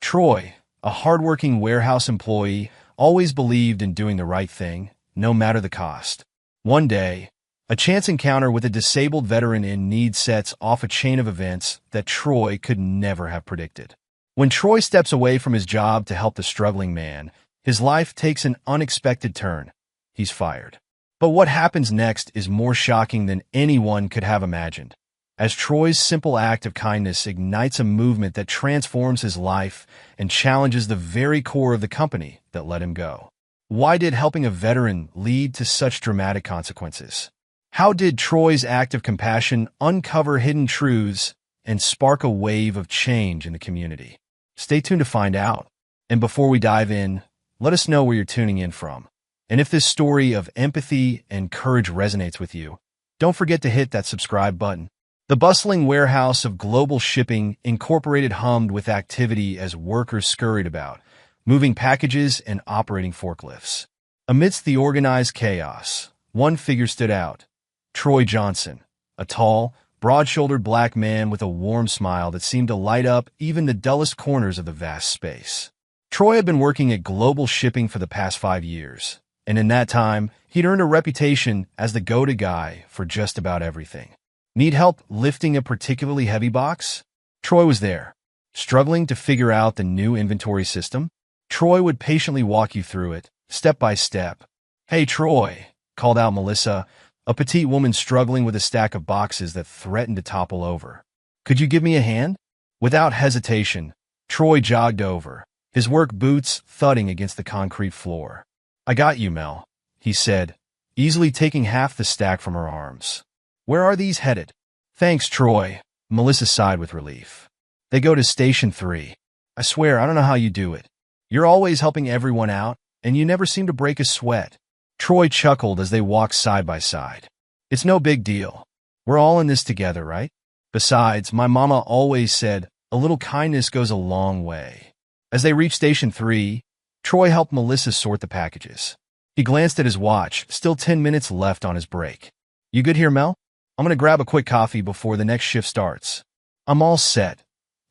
Troy, a hardworking warehouse employee, always believed in doing the right thing, no matter the cost. One day, a chance encounter with a disabled veteran in need sets off a chain of events that Troy could never have predicted. When Troy steps away from his job to help the struggling man, his life takes an unexpected turn. He's fired. But what happens next is more shocking than anyone could have imagined, as Troy's simple act of kindness ignites a movement that transforms his life and challenges the very core of the company that let him go. Why did helping a veteran lead to such dramatic consequences? How did Troy's act of compassion uncover hidden truths and spark a wave of change in the community? Stay tuned to find out. And before we dive in, let us know where you're tuning in from. And if this story of empathy and courage resonates with you, don't forget to hit that subscribe button. The bustling warehouse of Global Shipping Incorporated hummed with activity as workers scurried about, moving packages and operating forklifts. Amidst the organized chaos, one figure stood out: Troy Johnson, a tall, broad-shouldered black man with a warm smile that seemed to light up even the dullest corners of the vast space. Troy had been working at Global Shipping for the past 5 years, and in that time, he'd earned a reputation as the go-to guy for just about everything. Need help lifting a particularly heavy box? Troy was there. Struggling to figure out the new inventory system? Troy would patiently walk you through it, step by step. "Hey, Troy," called out Melissa, a petite woman struggling with a stack of boxes that threatened to topple over. "Could you give me a hand?" Without hesitation, Troy jogged over, his work boots thudding against the concrete floor. "I got you, Mel," he said, easily taking half the stack from her arms. "Where are these headed?" "Thanks, Troy," Melissa sighed with relief. "They go to Station 3. I swear, I don't know how you do it. You're always helping everyone out, and you never seem to break a sweat." Troy chuckled as they walked side by side. "It's no big deal. We're all in this together, right? Besides, my mama always said, a little kindness goes a long way." As they reached Station 3, Troy helped Melissa sort the packages. He glanced at his watch, still 10 minutes left on his break. "You good here, Mel? I'm gonna grab a quick coffee before the next shift starts." "I'm all set.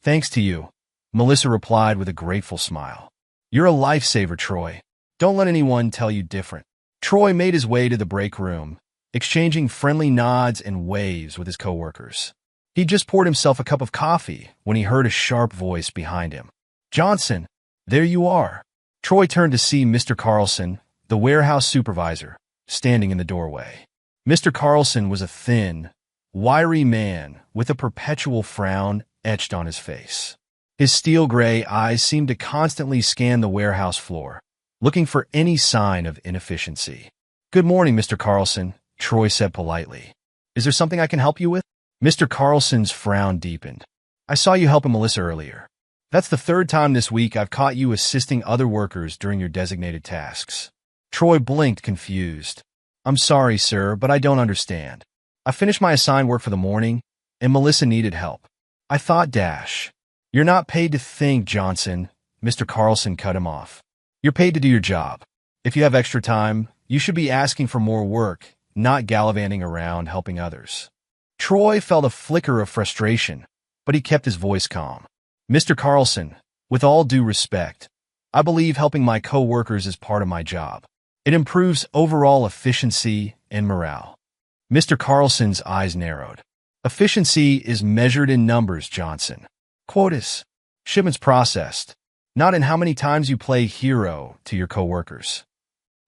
Thanks to you," Melissa replied with a grateful smile. "You're a lifesaver, Troy. Don't let anyone tell you different." Troy made his way to the break room, exchanging friendly nods and waves with his coworkers. He just poured himself a cup of coffee when he heard a sharp voice behind him. "Johnson, there you are." Troy turned to see Mr. Carlson, the warehouse supervisor, standing in the doorway. Mr. Carlson was a thin, wiry man with a perpetual frown etched on his face. His steel-gray eyes seemed to constantly scan the warehouse floor, looking for any sign of inefficiency. "Good morning, Mr. Carlson," Troy said politely. "Is there something I can help you with?" Mr. Carlson's frown deepened. "I saw you helping Melissa earlier. That's the third time this week I've caught you assisting other workers during your designated tasks." Troy blinked, confused. "I'm sorry, sir, but I don't understand. I finished my assigned work for the morning, and Melissa needed help. I thought dash." "You're not paid to think, Johnson," Mr. Carlson cut him off. "You're paid to do your job. If you have extra time, you should be asking for more work, not gallivanting around helping others." Troy felt a flicker of frustration, but he kept his voice calm. "Mr. Carlson, with all due respect, I believe helping my co-workers is part of my job. It improves overall efficiency and morale." Mr. Carlson's eyes narrowed. "Efficiency is measured in numbers, Johnson. Quotas, shipments processed, not in how many times you play hero to your coworkers."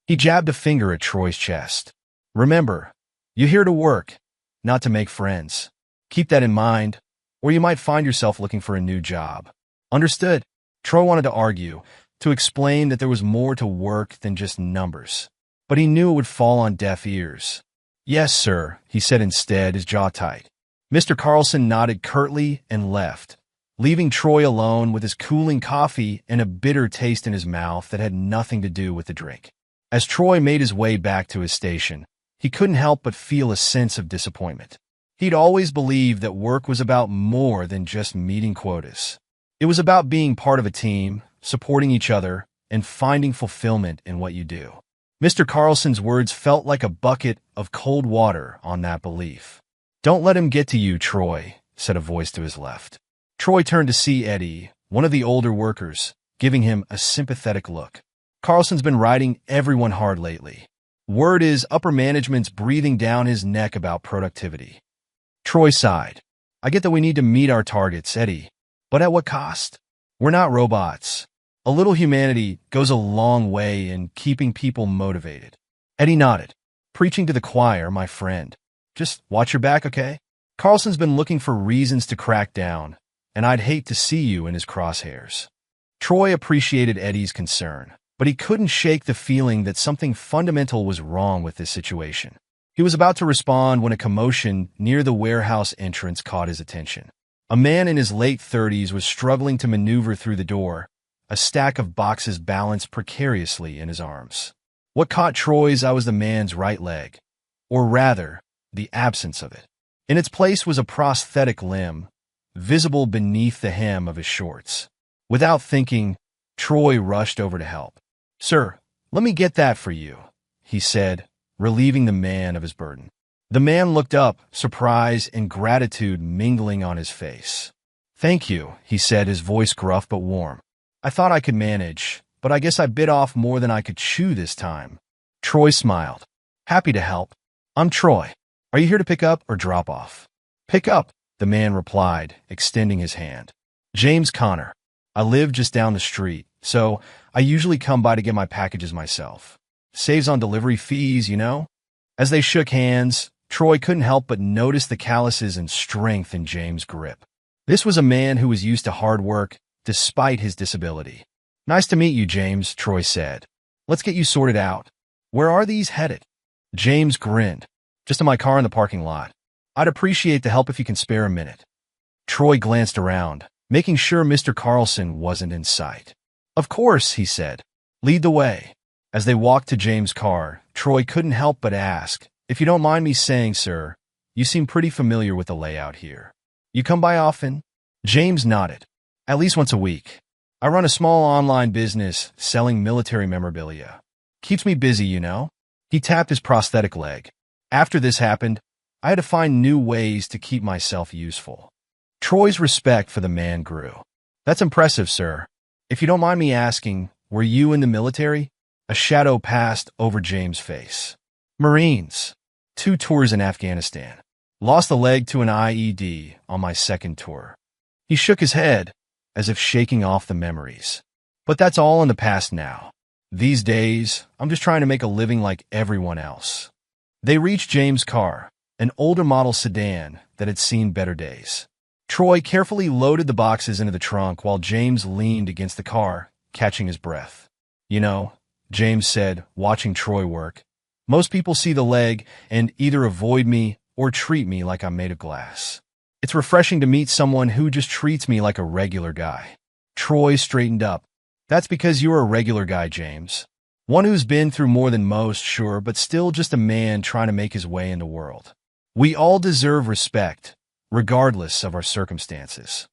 He jabbed a finger at Troy's chest. "Remember, you're here to work, not to make friends. Keep that in mind, or you might find yourself looking for a new job." "Understood." Troy wanted to argue, to explain that there was more to work than just numbers, but he knew it would fall on deaf ears. "Yes, sir," he said instead, his jaw tight. Mr. Carlson nodded curtly and left, leaving Troy alone with his cooling coffee and a bitter taste in his mouth that had nothing to do with the drink. As Troy made his way back to his station, he couldn't help but feel a sense of disappointment. He'd always believed that work was about more than just meeting quotas. It was about being part of a team, supporting each other, and finding fulfillment in what you do. Mr. Carlson's words felt like a bucket of cold water on that belief. "Don't let him get to you, Troy," said a voice to his left. Troy turned to see Eddie, one of the older workers, giving him a sympathetic look. Carlson's been riding everyone hard lately. Word is upper management's breathing down his neck about productivity. Troy sighed. I get that we need to meet our targets, Eddie. But at what cost? We're not robots. A little humanity goes a long way in keeping people motivated. Eddie nodded. Preaching to the choir, my friend. Just watch your back, okay? Carlson's been looking for reasons to crack down, and I'd hate to see you in his crosshairs. Troy appreciated Eddie's concern, but he couldn't shake the feeling that something fundamental was wrong with this situation. He was about to respond when a commotion near the warehouse entrance caught his attention. A man in his late 30s was struggling to maneuver through the door, a stack of boxes balanced precariously in his arms. What caught Troy's eye was the man's right leg, or rather, the absence of it. In its place was a prosthetic limb, visible beneath the hem of his shorts. Without thinking, Troy rushed over to help. "Sir, let me get that for you," he said, relieving the man of his burden. The man looked up, surprise and gratitude mingling on his face. "Thank you," he said, his voice gruff but warm. "I thought I could manage, but I guess I bit off more than I could chew this time." Troy smiled. "Happy to help. I'm Troy. Are you here to pick up or drop off?" "Pick up," the man replied, extending his hand. "James Connor. I live just down the street, so I usually come by to get my packages myself. Saves on delivery fees, you know?" As they shook hands, Troy couldn't help but notice the calluses and strength in James' grip. This was a man who was used to hard work, despite his disability. "Nice to meet you, James," Troy said. "Let's get you sorted out. Where are these headed?" James grinned. "Just in my car in the parking lot. I'd appreciate the help if you can spare a minute." Troy glanced around, making sure Mr. Carlson wasn't in sight. "Of course," he said. "Lead the way." As they walked to James' car, Troy couldn't help but ask, "If you don't mind me saying, sir, you seem pretty familiar with the layout here. You come by often?" James nodded. "At least once a week. I run a small online business selling military memorabilia. Keeps me busy, you know." He tapped his prosthetic leg. "After this happened, I had to find new ways to keep myself useful." Troy's respect for the man grew. "That's impressive, sir. If you don't mind me asking, were you in the military?" A shadow passed over James' face. "Marines. 2 tours in Afghanistan. Lost a leg to an IED on my 2nd tour." He shook his head, as if shaking off the memories. "But that's all in the past now. These days, I'm just trying to make a living like everyone else." They reached James' car, an older model sedan that had seen better days. Troy carefully loaded the boxes into the trunk while James leaned against the car, catching his breath. "You know," James said, watching Troy work, "most people see the leg and either avoid me or treat me like I'm made of glass. It's refreshing to meet someone who just treats me like a regular guy." Troy straightened up. "That's because you're a regular guy, James. One who's been through more than most, sure, but still just a man trying to make his way in the world. We all deserve respect, regardless of our circumstances."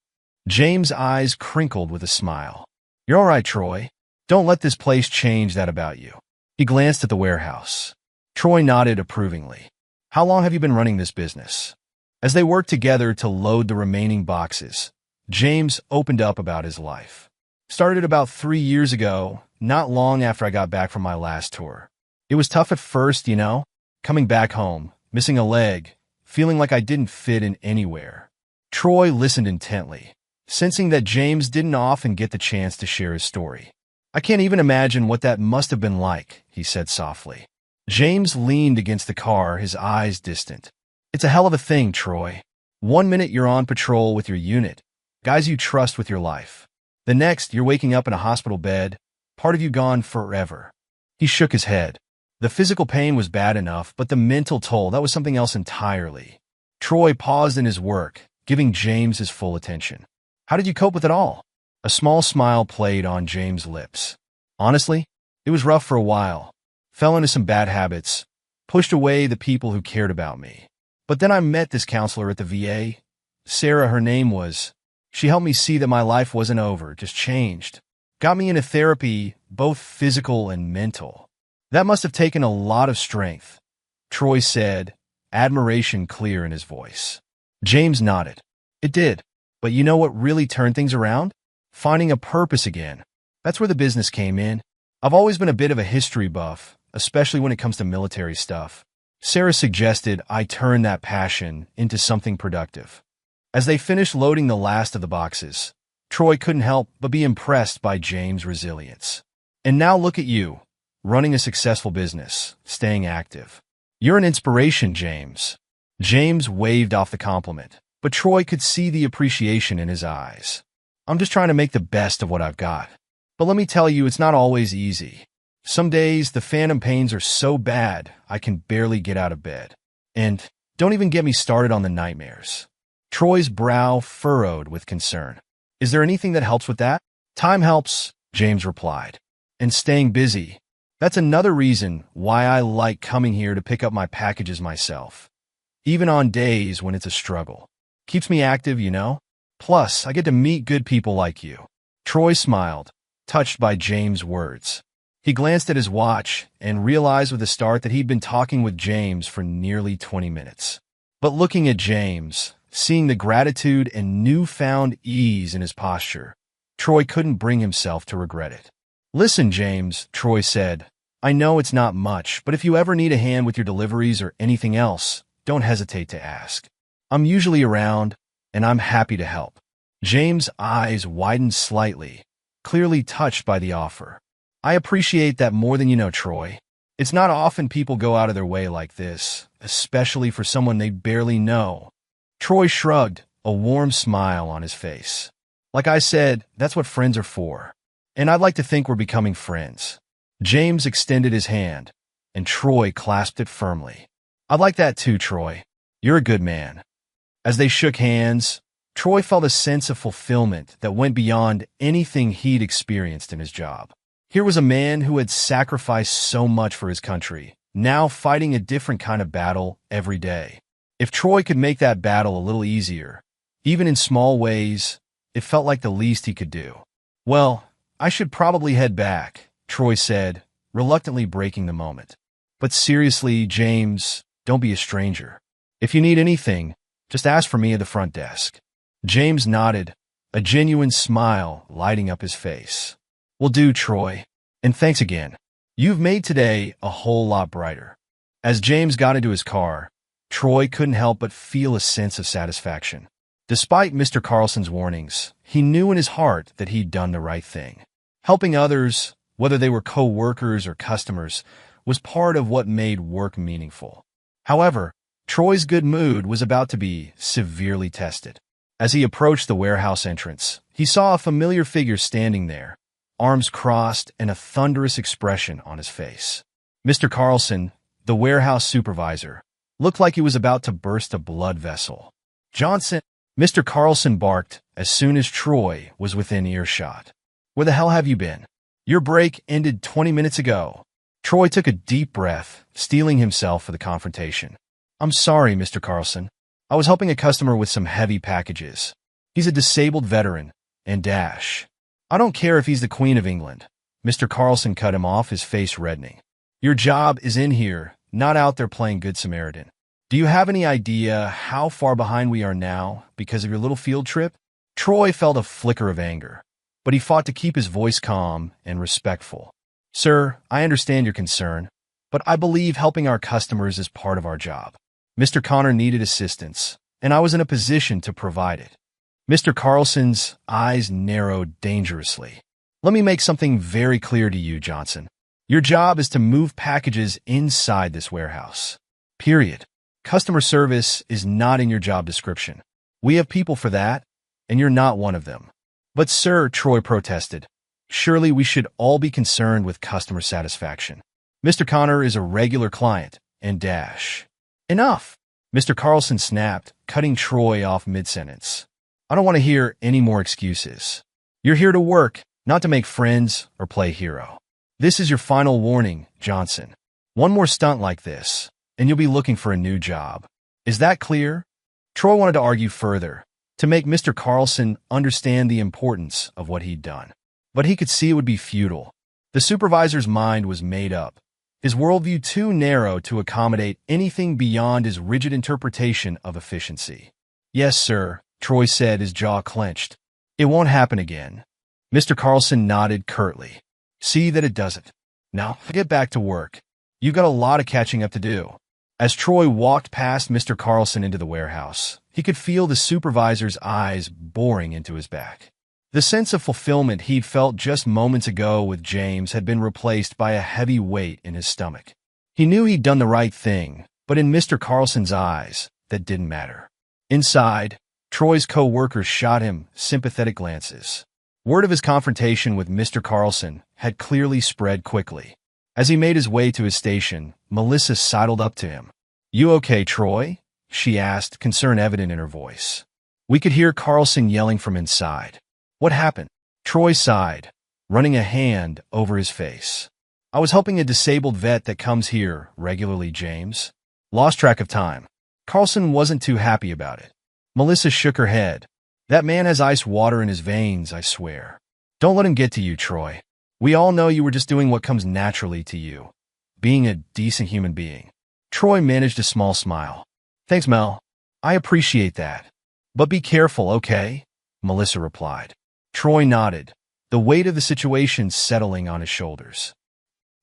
James' eyes crinkled with a smile. "You're all right, Troy. Don't let this place change that about you." He glanced at the warehouse. Troy nodded approvingly. "How long have you been running this business?" As they worked together to load the remaining boxes, James opened up about his life. "Started about 3 years ago, not long after I got back from my last tour. It was tough at first, you know, coming back home, missing a leg, feeling like I didn't fit in anywhere." Troy listened intently, sensing that James didn't often get the chance to share his story. "I can't even imagine what that must have been like," he said softly. James leaned against the car, his eyes distant. "It's a hell of a thing, Troy. 1 minute you're on patrol with your unit, guys you trust with your life. The next, you're waking up in a hospital bed, part of you gone forever." He shook his head. The physical pain was bad enough, but the mental toll, that was something else entirely. Troy paused in his work, giving James his full attention. "How did you cope with it all?" A small smile played on James' lips. "Honestly, it was rough for a while. Fell into some bad habits, pushed away the people who cared about me. But then I met this counselor at the VA. Sarah, her name was. She helped me see that my life wasn't over, just changed. Got me into therapy, both physical and mental. That must have taken a lot of strength," Troy said, admiration clear in his voice. James nodded. "It did. But you know what really turned things around? finding a purpose again. That's where the business came in. I've always been a bit of a history buff, especially when it comes to military stuff. Sarah suggested I turn that passion into something productive. As they finished loading the last of the boxes, Troy couldn't help but be impressed by James' resilience. And now look at you, running a successful business, staying active. You're an inspiration, James. James waved off the compliment, but Troy could see the appreciation in his eyes. I'm just trying to make the best of what I've got. But let me tell you, it's not always easy. Some days, the phantom pains are so bad, I can barely get out of bed. And don't even get me started on the nightmares. Troy's brow furrowed with concern. Is there anything that helps with that? Time helps, James replied. And staying busy. That's another reason why I like coming here to pick up my packages myself. Even on days when it's a struggle. Keeps me active, you know? Plus, I get to meet good people like you. Troy smiled, touched by James' words. He glanced at his watch and realized with a start that he'd been talking with James for nearly 20 minutes. But looking at James, seeing the gratitude and newfound ease in his posture, Troy couldn't bring himself to regret it. Listen, James, Troy said, I know it's not much, but if you ever need a hand with your deliveries or anything else, don't hesitate to ask. I'm usually around, and I'm happy to help. James' eyes widened slightly, clearly touched by the offer. I appreciate that more than you know, Troy. It's not often people go out of their way like this, especially for someone they barely know. Troy shrugged, a warm smile on his face. Like I said, that's what friends are for. And I'd like to think we're becoming friends. James extended his hand, and Troy clasped it firmly. I'd like that too, Troy. You're a good man. As they shook hands, Troy felt a sense of fulfillment that went beyond anything he'd experienced in his job. Here was a man who had sacrificed so much for his country, now fighting a different kind of battle every day. If Troy could make that battle a little easier, even in small ways, it felt like the least he could do. Well, I should probably head back, Troy said, reluctantly breaking the moment. But seriously, James, don't be a stranger. If you need anything, just ask for me at the front desk. James nodded, a genuine smile lighting up his face. Will do, Troy. And thanks again. You've made today a whole lot brighter. As James got into his car, Troy couldn't help but feel a sense of satisfaction. Despite Mr. Carlson's warnings, he knew in his heart that he'd done the right thing. Helping others, whether they were co-workers or customers, was part of what made work meaningful. However, Troy's good mood was about to be severely tested. As he approached the warehouse entrance, he saw a familiar figure standing there, arms crossed and a thunderous expression on his face. Mr. Carlson, the warehouse supervisor, looked like he was about to burst a blood vessel. Johnson, Mr. Carlson barked as soon as Troy was within earshot. Where the hell have you been? Your break ended 20 minutes ago. Troy took a deep breath, steeling himself for the confrontation. I'm sorry, Mr. Carlson. I was helping a customer with some heavy packages. He's a disabled veteran, and dash. I don't care if he's the Queen of England. Mr. Carlson cut him off, his face reddening. Your job is in here, not out there playing Good Samaritan. Do you have any idea how far behind we are now because of your little field trip? Troy felt a flicker of anger, but he fought to keep his voice calm and respectful. Sir, I understand your concern, but I believe helping our customers is part of our job. Mr. Connor needed assistance, and I was in a position to provide it. Mr. Carlson's eyes narrowed dangerously. Let me make something very clear to you, Johnson. Your job is to move packages inside this warehouse. Period. Customer service is not in your job description. We have people for that, and you're not one of them. But sir, Troy protested, surely we should all be concerned with customer satisfaction. Mr. Connor is a regular client, and dash. Enough! Mr. Carlson snapped, cutting Troy off mid-sentence. I don't want to hear any more excuses. You're here to work, not to make friends or play hero. This is your final warning, Johnson. One more stunt like this, and you'll be looking for a new job. Is that clear? Troy wanted to argue further, to make Mr. Carlson understand the importance of what he'd done. But he could see it would be futile. The supervisor's mind was made up, his worldview too narrow to accommodate anything beyond his rigid interpretation of efficiency. Yes, sir, Troy said, his jaw clenched. It won't happen again. Mr. Carlson nodded curtly. See that it doesn't. Now, get back to work. You've got a lot of catching up to do. As Troy walked past Mr. Carlson into the warehouse, he could feel the supervisor's eyes boring into his back. The sense of fulfillment he'd felt just moments ago with James had been replaced by a heavy weight in his stomach. He knew he'd done the right thing, but in Mr. Carlson's eyes, that didn't matter. Inside, Troy's co-workers shot him sympathetic glances. Word of his confrontation with Mr. Carlson had clearly spread quickly. As he made his way to his station, Melissa sidled up to him. "You okay, Troy?" she asked, concern evident in her voice. We could hear Carlson yelling from inside. "What happened?" Troy sighed, running a hand over his face. "I was helping a disabled vet that comes here regularly, James. Lost track of time." Carlson wasn't too happy about it. Melissa shook her head. "That man has ice water in his veins, I swear. Don't let him get to you, Troy. We all know you were just doing what comes naturally to you, being a decent human being." Troy managed a small smile. "Thanks, Mel. I appreciate that. But be careful, okay?" Melissa replied. Troy nodded, the weight of the situation settling on his shoulders.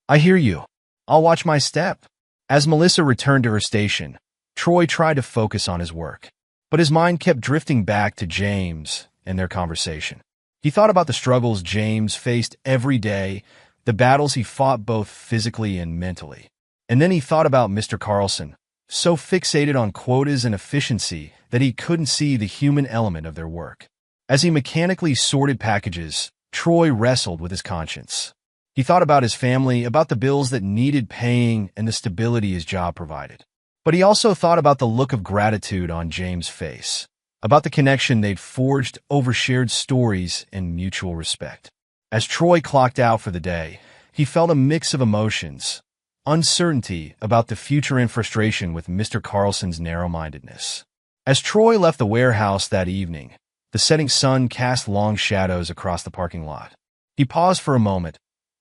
"I hear you. I'll watch my step." As Melissa returned to her station, Troy tried to focus on his work, but his mind kept drifting back to James and their conversation. He thought about the struggles James faced every day, the battles he fought both physically and mentally. And then he thought about Mr. Carlson, so fixated on quotas and efficiency that he couldn't see the human element of their work. As he mechanically sorted packages, Troy wrestled with his conscience. He thought about his family, about the bills that needed paying, and the stability his job provided. But he also thought about the look of gratitude on James' face, about the connection they'd forged over shared stories and mutual respect. As Troy clocked out for the day, he felt a mix of emotions, uncertainty about the future and frustration with Mr. Carlson's narrow-mindedness. As Troy left the warehouse that evening, the setting sun cast long shadows across the parking lot. He paused for a moment,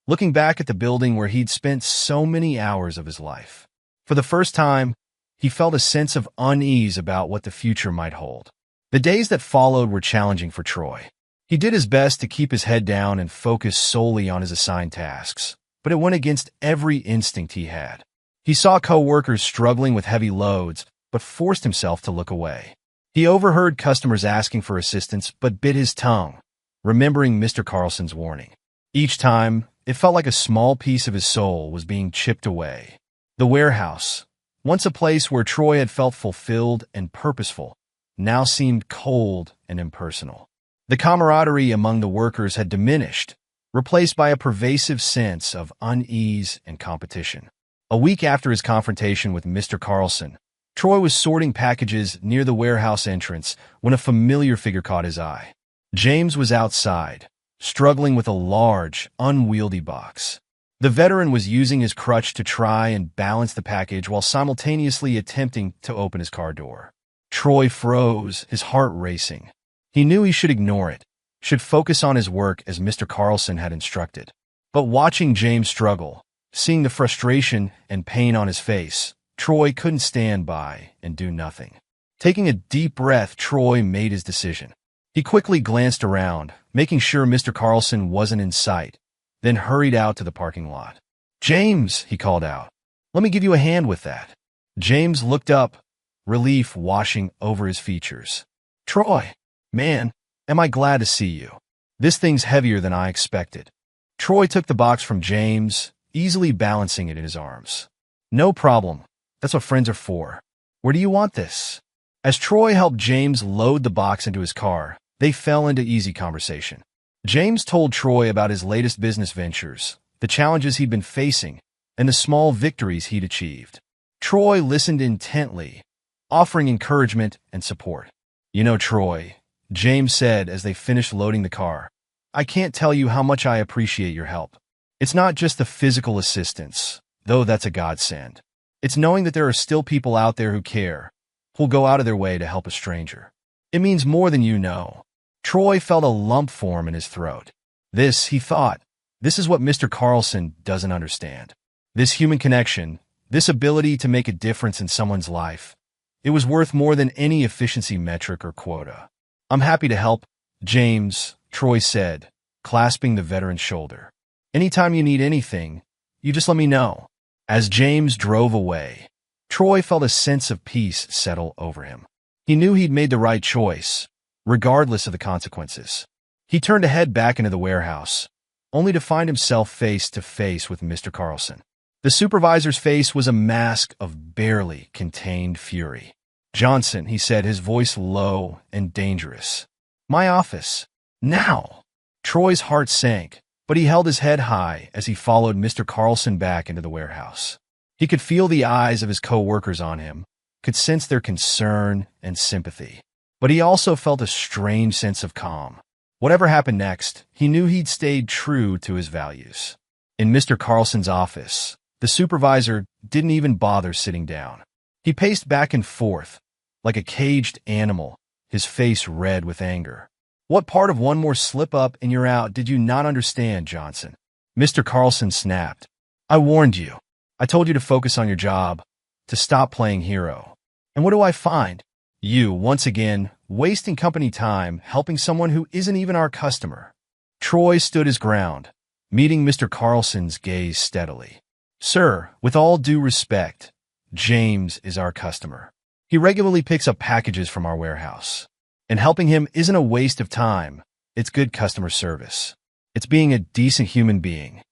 looking back at the building where he'd spent so many hours of his life. For the first time, he felt a sense of unease about what the future might hold. The days that followed were challenging for Troy. He did his best to keep his head down and focus solely on his assigned tasks, but it went against every instinct he had. He saw co-workers struggling with heavy loads, but forced himself to look away. He overheard customers asking for assistance, but bit his tongue, remembering Mr. Carlson's warning. Each time, it felt like a small piece of his soul was being chipped away. The warehouse, once a place where Troy had felt fulfilled and purposeful, now seemed cold and impersonal. The camaraderie among the workers had diminished, replaced by a pervasive sense of unease and competition. A week after his confrontation with Mr. Carlson, Troy was sorting packages near the warehouse entrance when a familiar figure caught his eye. James was outside, struggling with a large, unwieldy box. The veteran was using his crutch to try and balance the package while simultaneously attempting to open his car door. Troy froze, his heart racing. He knew he should ignore it, should focus on his work as Mr. Carlson had instructed. But watching James struggle, seeing the frustration and pain on his face, Troy couldn't stand by and do nothing. Taking a deep breath, Troy made his decision. He quickly glanced around, making sure Mr. Carlson wasn't in sight, then hurried out to the parking lot. "James," he called out, "let me give you a hand with that." James looked up, relief washing over his features. "Troy, man, am I glad to see you. This thing's heavier than I expected." Troy took the box from James, easily balancing it in his arms. "No problem. That's what friends are for. Where do you want this?" As Troy helped James load the box into his car, they fell into easy conversation. James told Troy about his latest business ventures, the challenges he'd been facing, and the small victories he'd achieved. Troy listened intently, offering encouragement and support. "You know, Troy," James said as they finished loading the car, "I can't tell you how much I appreciate your help. It's not just the physical assistance, though that's a godsend. It's knowing that there are still people out there who care, who'll go out of their way to help a stranger. It means more than you know." Troy felt a lump form in his throat. This, he thought, this is what Mr. Carlson doesn't understand. This human connection, this ability to make a difference in someone's life, it was worth more than any efficiency metric or quota. "I'm happy to help, James," Troy said, clasping the veteran's shoulder. "Anytime you need anything, you just let me know." As James drove away, Troy felt a sense of peace settle over him. He knew he'd made the right choice, regardless of the consequences. He turned to head back into the warehouse, only to find himself face to face with Mr. Carlson. The supervisor's face was a mask of barely contained fury. "Johnson," he said, his voice low and dangerous. "My office. Now." Troy's heart sank, but he held his head high as he followed Mr. Carlson back into the warehouse. He could feel the eyes of his co-workers on him, could sense their concern and sympathy. But he also felt a strange sense of calm. Whatever happened next, he knew he'd stayed true to his values. In Mr. Carlson's office, the supervisor didn't even bother sitting down. He paced back and forth, like a caged animal, his face red with anger. "What part of one more slip-up and you're out did you not understand, Johnson?" Mr. Carlson snapped. "I warned you. I told you to focus on your job, to stop playing hero. And what do I find? You, once again, wasting company time helping someone who isn't even our customer." Troy stood his ground, meeting Mr. Carlson's gaze steadily. "Sir, with all due respect, James is our customer. He regularly picks up packages from our warehouse. And helping him isn't a waste of time. It's good customer service. It's being a decent human being."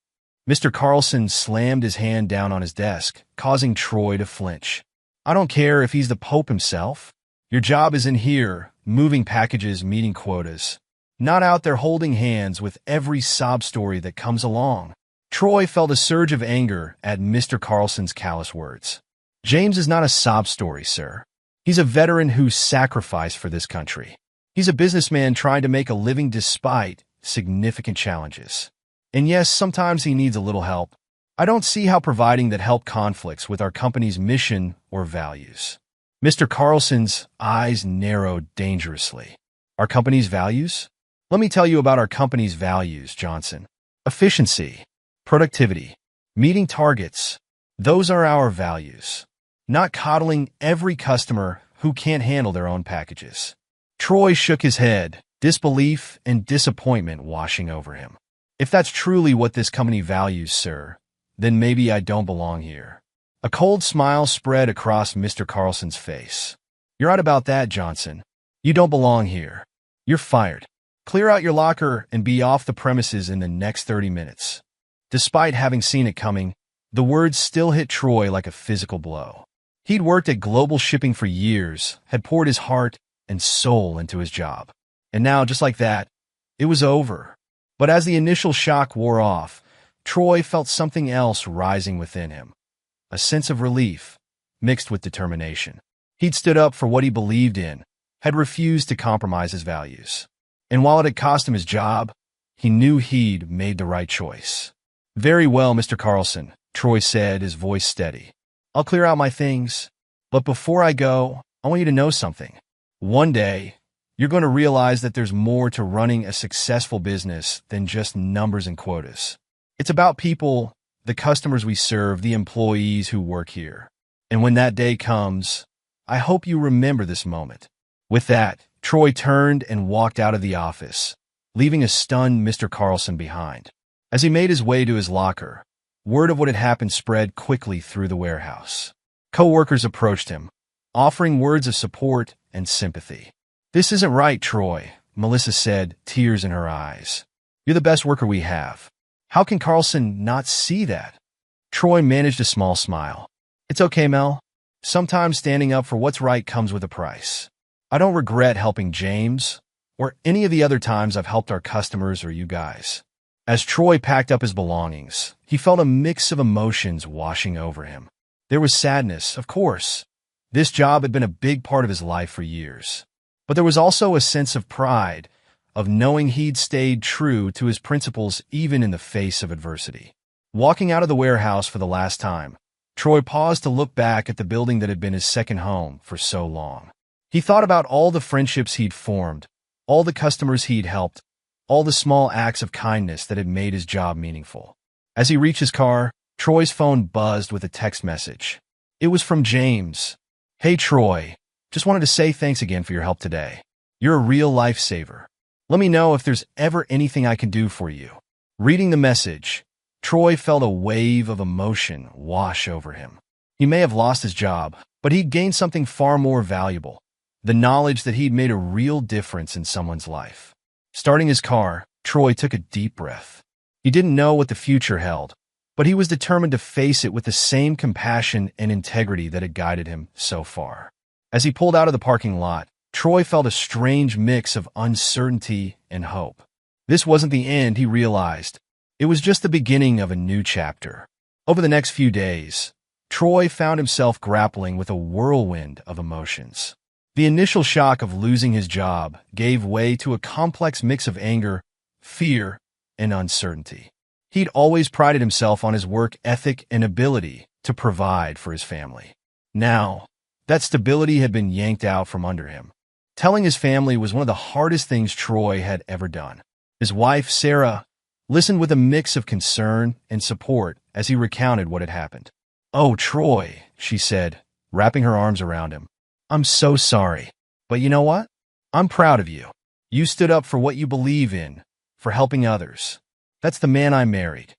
Mr. Carlson slammed his hand down on his desk, causing Troy to flinch. "I don't care if he's the Pope himself. Your job is in here, moving packages, meeting quotas. Not out there holding hands with every sob story that comes along." Troy felt a surge of anger at Mr. Carlson's callous words. "James is not a sob story, sir. He's a veteran who sacrificed for this country. He's a businessman trying to make a living despite significant challenges. And yes, sometimes he needs a little help. I don't see how providing that help conflicts with our company's mission or values." Mr. Carlson's eyes narrowed dangerously. "Our company's values? Let me tell you about our company's values, Johnson. Efficiency, productivity, meeting targets. Those are our values. Not coddling every customer who can't handle their own packages." Troy shook his head, disbelief and disappointment washing over him. "If that's truly what this company values, sir, then maybe I don't belong here." A cold smile spread across Mr. Carlson's face. "You're right about that, Johnson. You don't belong here. You're fired. Clear out your locker and be off the premises in the next 30 minutes. Despite having seen it coming, the words still hit Troy like a physical blow. He'd worked at Global Shipping for years, had poured his heart and soul into his job. And now, just like that, it was over. But as the initial shock wore off, Troy felt something else rising within him. A sense of relief, mixed with determination. He'd stood up for what he believed in, had refused to compromise his values. And while it had cost him his job, he knew he'd made the right choice. "Very well, Mr. Carlson," Troy said, his voice steady. "I'll clear out my things. But before I go, I want you to know something. One day, you're going to realize that there's more to running a successful business than just numbers and quotas. It's about people, the customers we serve, the employees who work here. And when that day comes, I hope you remember this moment." With that, Troy turned and walked out of the office, leaving a stunned Mr. Carlson behind. As he made his way to his locker, word of what had happened spread quickly through the warehouse. Co-workers approached him, offering words of support and sympathy. "This isn't right, Troy," Melissa said, tears in her eyes. "You're the best worker we have. How can Carlson not see that?" Troy managed a small smile. "It's okay, Mel. Sometimes standing up for what's right comes with a price. I don't regret helping James or any of the other times I've helped our customers or you guys." As Troy packed up his belongings, he felt a mix of emotions washing over him. There was sadness, of course. This job had been a big part of his life for years. But there was also a sense of pride, of knowing he'd stayed true to his principles even in the face of adversity. Walking out of the warehouse for the last time, Troy paused to look back at the building that had been his second home for so long. He thought about all the friendships he'd formed, all the customers he'd helped, all the small acts of kindness that had made his job meaningful. As he reached his car, Troy's phone buzzed with a text message. It was from James. "Hey, Troy. Just wanted to say thanks again for your help today. You're a real lifesaver. Let me know if there's ever anything I can do for you. Reading the message, Troy felt a wave of emotion wash over him. He may have lost his job, but he'd gained something far more valuable, the knowledge that he'd made a real difference in someone's life. Starting his car, Troy took a deep breath. He didn't know what the future held, but he was determined to face it with the same compassion and integrity that had guided him so far. As he pulled out of the parking lot, Troy felt a strange mix of uncertainty and hope. This wasn't the end, he realized. It was just the beginning of a new chapter. Over the next few days, Troy found himself grappling with a whirlwind of emotions. The initial shock of losing his job gave way to a complex mix of anger, fear, and uncertainty. He'd always prided himself on his work ethic and ability to provide for his family. Now, that stability had been yanked out from under him. Telling his family was one of the hardest things Troy had ever done. His wife, Sarah, listened with a mix of concern and support as he recounted what had happened. "Oh, Troy," she said, wrapping her arms around him. "I'm so sorry. But you know what? I'm proud of you. You stood up for what you believe in, for helping others. That's the man I married."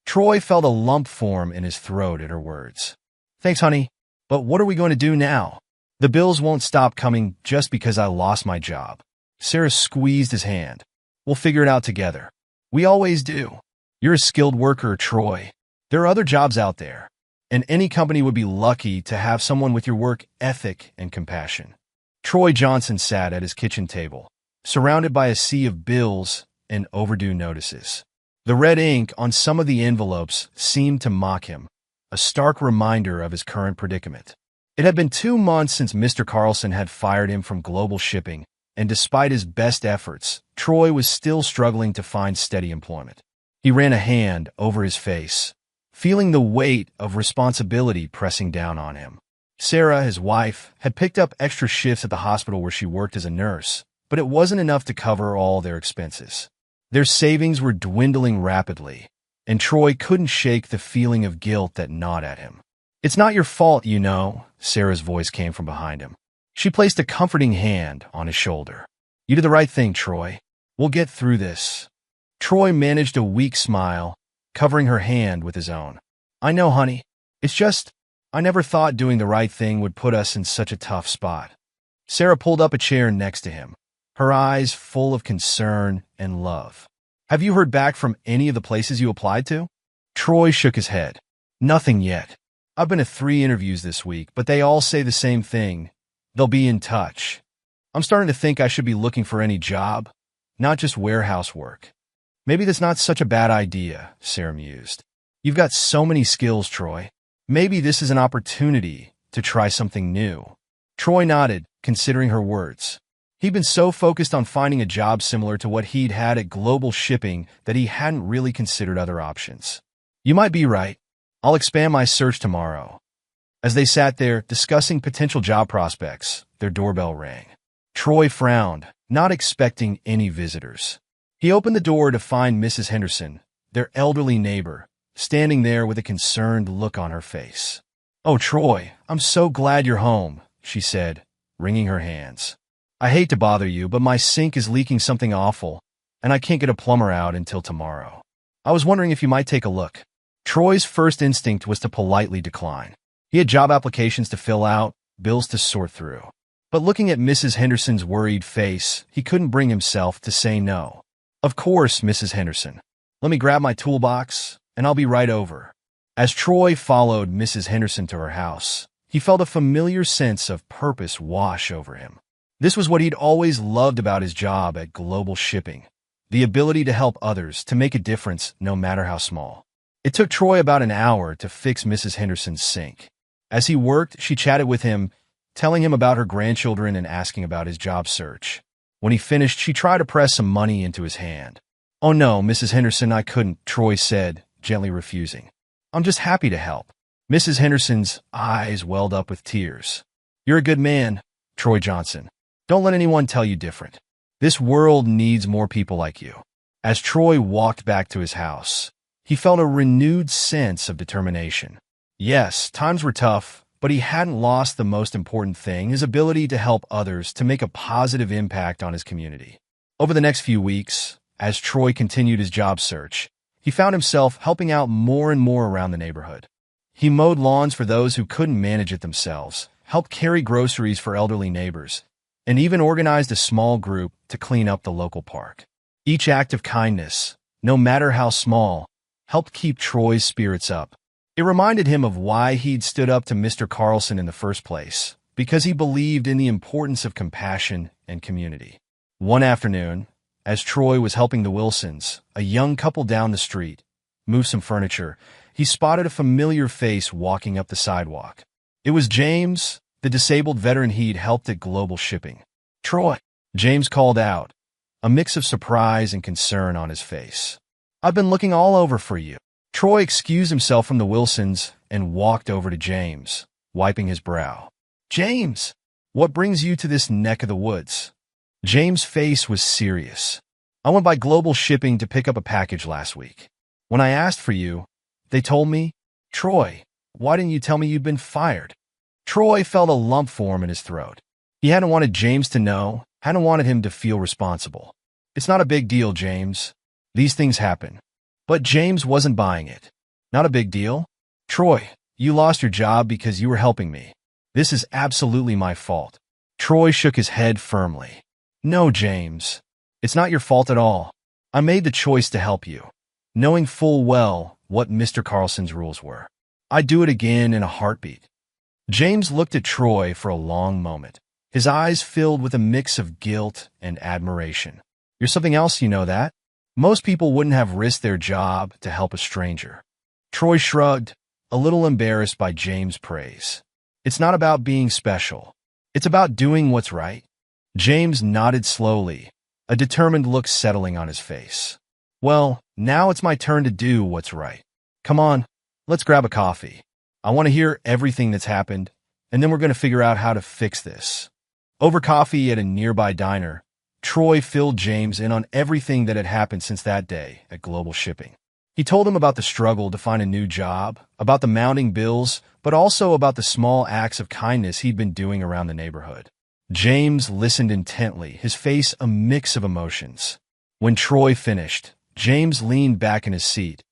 Troy felt a lump form in his throat at her words. "Thanks, honey. But what are we going to do now? The bills won't stop coming just because I lost my job." Sarah squeezed his hand. "We'll figure it out together. We always do. You're a skilled worker, Troy. There are other jobs out there, and any company would be lucky to have someone with your work ethic and compassion." Troy Johnson sat at his kitchen table, surrounded by a sea of bills and overdue notices. The red ink on some of the envelopes seemed to mock him, a stark reminder of his current predicament. It had been 2 months since Mr. Carlson had fired him from Global Shipping, and despite his best efforts, Troy was still struggling to find steady employment. He ran a hand over his face, feeling the weight of responsibility pressing down on him. Sarah, his wife, had picked up extra shifts at the hospital where she worked as a nurse, but it wasn't enough to cover all their expenses. Their savings were dwindling rapidly, and Troy couldn't shake the feeling of guilt that gnawed at him. "It's not your fault, you know," Sarah's voice came from behind him. She placed a comforting hand on his shoulder. "You did the right thing, Troy. We'll get through this." Troy managed a weak smile, covering her hand with his own. "I know, honey. It's just, I never thought doing the right thing would put us in such a tough spot." Sarah pulled up a chair next to him, her eyes full of concern and love. "Have you heard back from any of the places you applied to?" Troy shook his head. "Nothing yet. I've been to 3 interviews this week, but they all say the same thing. They'll be in touch. I'm starting to think I should be looking for any job, not just warehouse work." "Maybe that's not such a bad idea," Sarah mused. "You've got so many skills, Troy. Maybe this is an opportunity to try something new." Troy nodded, considering her words. He'd been so focused on finding a job similar to what he'd had at Global Shipping that he hadn't really considered other options. "You might be right. I'll expand my search tomorrow." As they sat there discussing potential job prospects, their doorbell rang. Troy frowned, not expecting any visitors. He opened the door to find Mrs. Henderson, their elderly neighbor, standing there with a concerned look on her face. "Oh, Troy, I'm so glad you're home," she said, wringing her hands. "I hate to bother you, but my sink is leaking something awful, and I can't get a plumber out until tomorrow. I was wondering if you might take a look." Troy's first instinct was to politely decline. He had job applications to fill out, bills to sort through. But looking at Mrs. Henderson's worried face, he couldn't bring himself to say no. "Of course, Mrs. Henderson. Let me grab my toolbox, and I'll be right over." As Troy followed Mrs. Henderson to her house, he felt a familiar sense of purpose wash over him. This was what he'd always loved about his job at Global Shipping, the ability to help others, to make a difference no matter how small. It took Troy about an hour to fix Mrs. Henderson's sink. As he worked, she chatted with him, telling him about her grandchildren and asking about his job search. When he finished, she tried to press some money into his hand. "Oh no, Mrs. Henderson, I couldn't," Troy said, gently refusing. "I'm just happy to help." Mrs. Henderson's eyes welled up with tears. "You're a good man, Troy Johnson. Don't let anyone tell you different. This world needs more people like you." As Troy walked back to his house, he felt a renewed sense of determination. Yes, times were tough, but he hadn't lost the most important thing, his ability to help others, to make a positive impact on his community. Over the next few weeks, as Troy continued his job search, he found himself helping out more and more around the neighborhood. He mowed lawns for those who couldn't manage it themselves, helped carry groceries for elderly neighbors, and even organized a small group to clean up the local park. Each act of kindness, no matter how small, helped keep Troy's spirits up. It reminded him of why he'd stood up to Mr. Carlson in the first place, because he believed in the importance of compassion and community. One afternoon, as Troy was helping the Wilsons, a young couple down the street, move some furniture, he spotted a familiar face walking up the sidewalk. It was James, the disabled veteran he'd helped at Global Shipping. "Troy," James called out, a mix of surprise and concern on his face. "I've been looking all over for you." Troy excused himself from the Wilsons and walked over to James, wiping his brow. "James, what brings you to this neck of the woods?" James' face was serious. "I went by Global Shipping to pick up a package last week. When I asked for you, they told me, 'Troy, why didn't you tell me you'd been fired?'" Troy felt a lump form in his throat. He hadn't wanted James to know, hadn't wanted him to feel responsible. "It's not a big deal, James. These things happen." But James wasn't buying it. "Not a big deal? Troy, you lost your job because you were helping me. This is absolutely my fault." Troy shook his head firmly. "No, James. It's not your fault at all. I made the choice to help you, knowing full well what Mr. Carlson's rules were. I'd do it again in a heartbeat." James looked at Troy for a long moment, his eyes filled with a mix of guilt and admiration. "You're something else, you know that? Most people wouldn't have risked their job to help a stranger." Troy shrugged, a little embarrassed by James' praise. "It's not about being special. It's about doing what's right." James nodded slowly, a determined look settling on his face. "Well, now it's my turn to do what's right. Come on, let's grab a coffee. I want to hear everything that's happened, and then we're going to figure out how to fix this." Over coffee at a nearby diner, Troy filled James in on everything that had happened since that day at Global Shipping. He told him about the struggle to find a new job, about the mounting bills, but also about the small acts of kindness he'd been doing around the neighborhood. James listened intently, his face a mix of emotions. When Troy finished, James leaned back in his seat,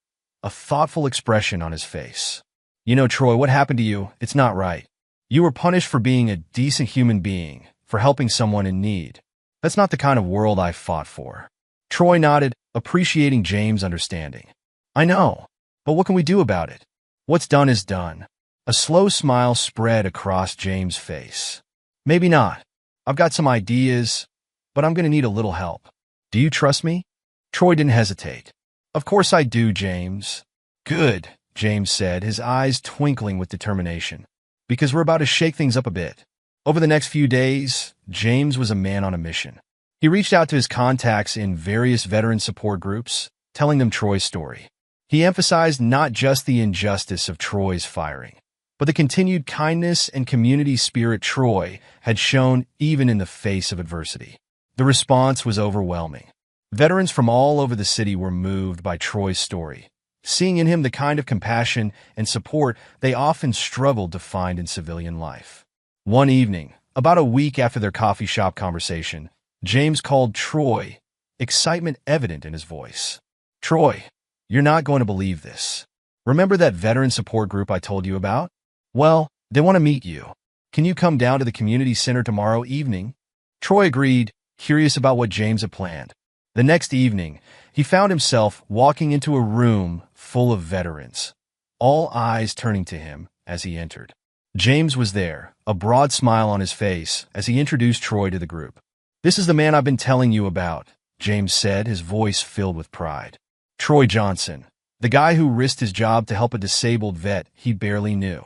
a thoughtful expression on his face. "You know, Troy, what happened to you, it's not right. You were punished for being a decent human being, for helping someone in need. That's not the kind of world I fought for." Troy nodded, appreciating James' understanding. "I know, but what can we do about it? What's done is done." A slow smile spread across James' face. "Maybe not. I've got some ideas, but I'm going to need a little help. Do you trust me?" Troy didn't hesitate. "Of course I do, James." "Good," James said, his eyes twinkling with determination, "because we're about to shake things up a bit." Over the next few days, James was a man on a mission. He reached out to his contacts in various veteran support groups, telling them Troy's story. He emphasized not just the injustice of Troy's firing, but the continued kindness and community spirit Troy had shown even in the face of adversity. The response was overwhelming. Veterans from all over the city were moved by Troy's story, seeing in him the kind of compassion and support they often struggled to find in civilian life. One evening, about a week after their coffee shop conversation, James called Troy, excitement evident in his voice. "Troy, you're not going to believe this. Remember that veteran support group I told you about? Well, they want to meet you. Can you come down to the community center tomorrow evening?" Troy agreed, curious about what James had planned. The next evening, he found himself walking into a room full of veterans, all eyes turning to him as he entered. James was there, a broad smile on his face as he introduced Troy to the group. "This is the man I've been telling you about," James said, his voice filled with pride. "Troy Johnson, the guy who risked his job to help a disabled vet he barely knew."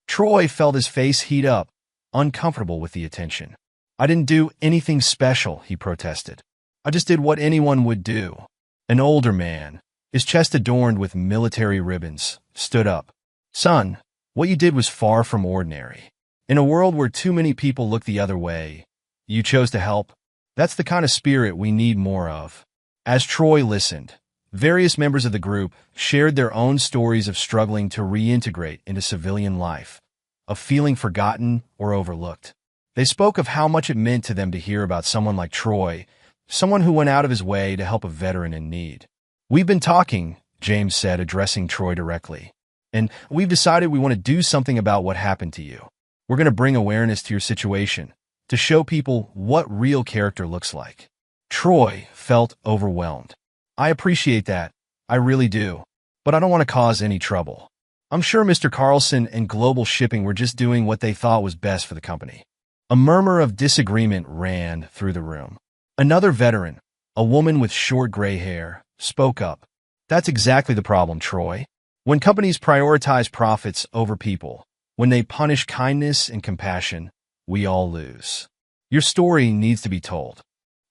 Troy felt his face heat up, uncomfortable with the attention. "I didn't do anything special," he protested. "I just did what anyone would do." An older man, his chest adorned with military ribbons, stood up. "Son, what you did was far from ordinary. In a world where too many people look the other way, you chose to help. That's the kind of spirit we need more of." As Troy listened, various members of the group shared their own stories of struggling to reintegrate into civilian life, of feeling forgotten or overlooked. They spoke of how much it meant to them to hear about someone like Troy, someone who went out of his way to help a veteran in need. "We've been talking," James said, addressing Troy directly, "and we've decided we want to do something about what happened to you. We're going to bring awareness to your situation, to show people what real character looks like." Troy felt overwhelmed. "I appreciate that. I really do. But I don't want to cause any trouble. I'm sure Mr. Carlson and Global Shipping were just doing what they thought was best for the company." A murmur of disagreement ran through the room. Another veteran, a woman with short gray hair, spoke up. "That's exactly the problem, Troy. When companies prioritize profits over people, when they punish kindness and compassion, we all lose. Your story needs to be told."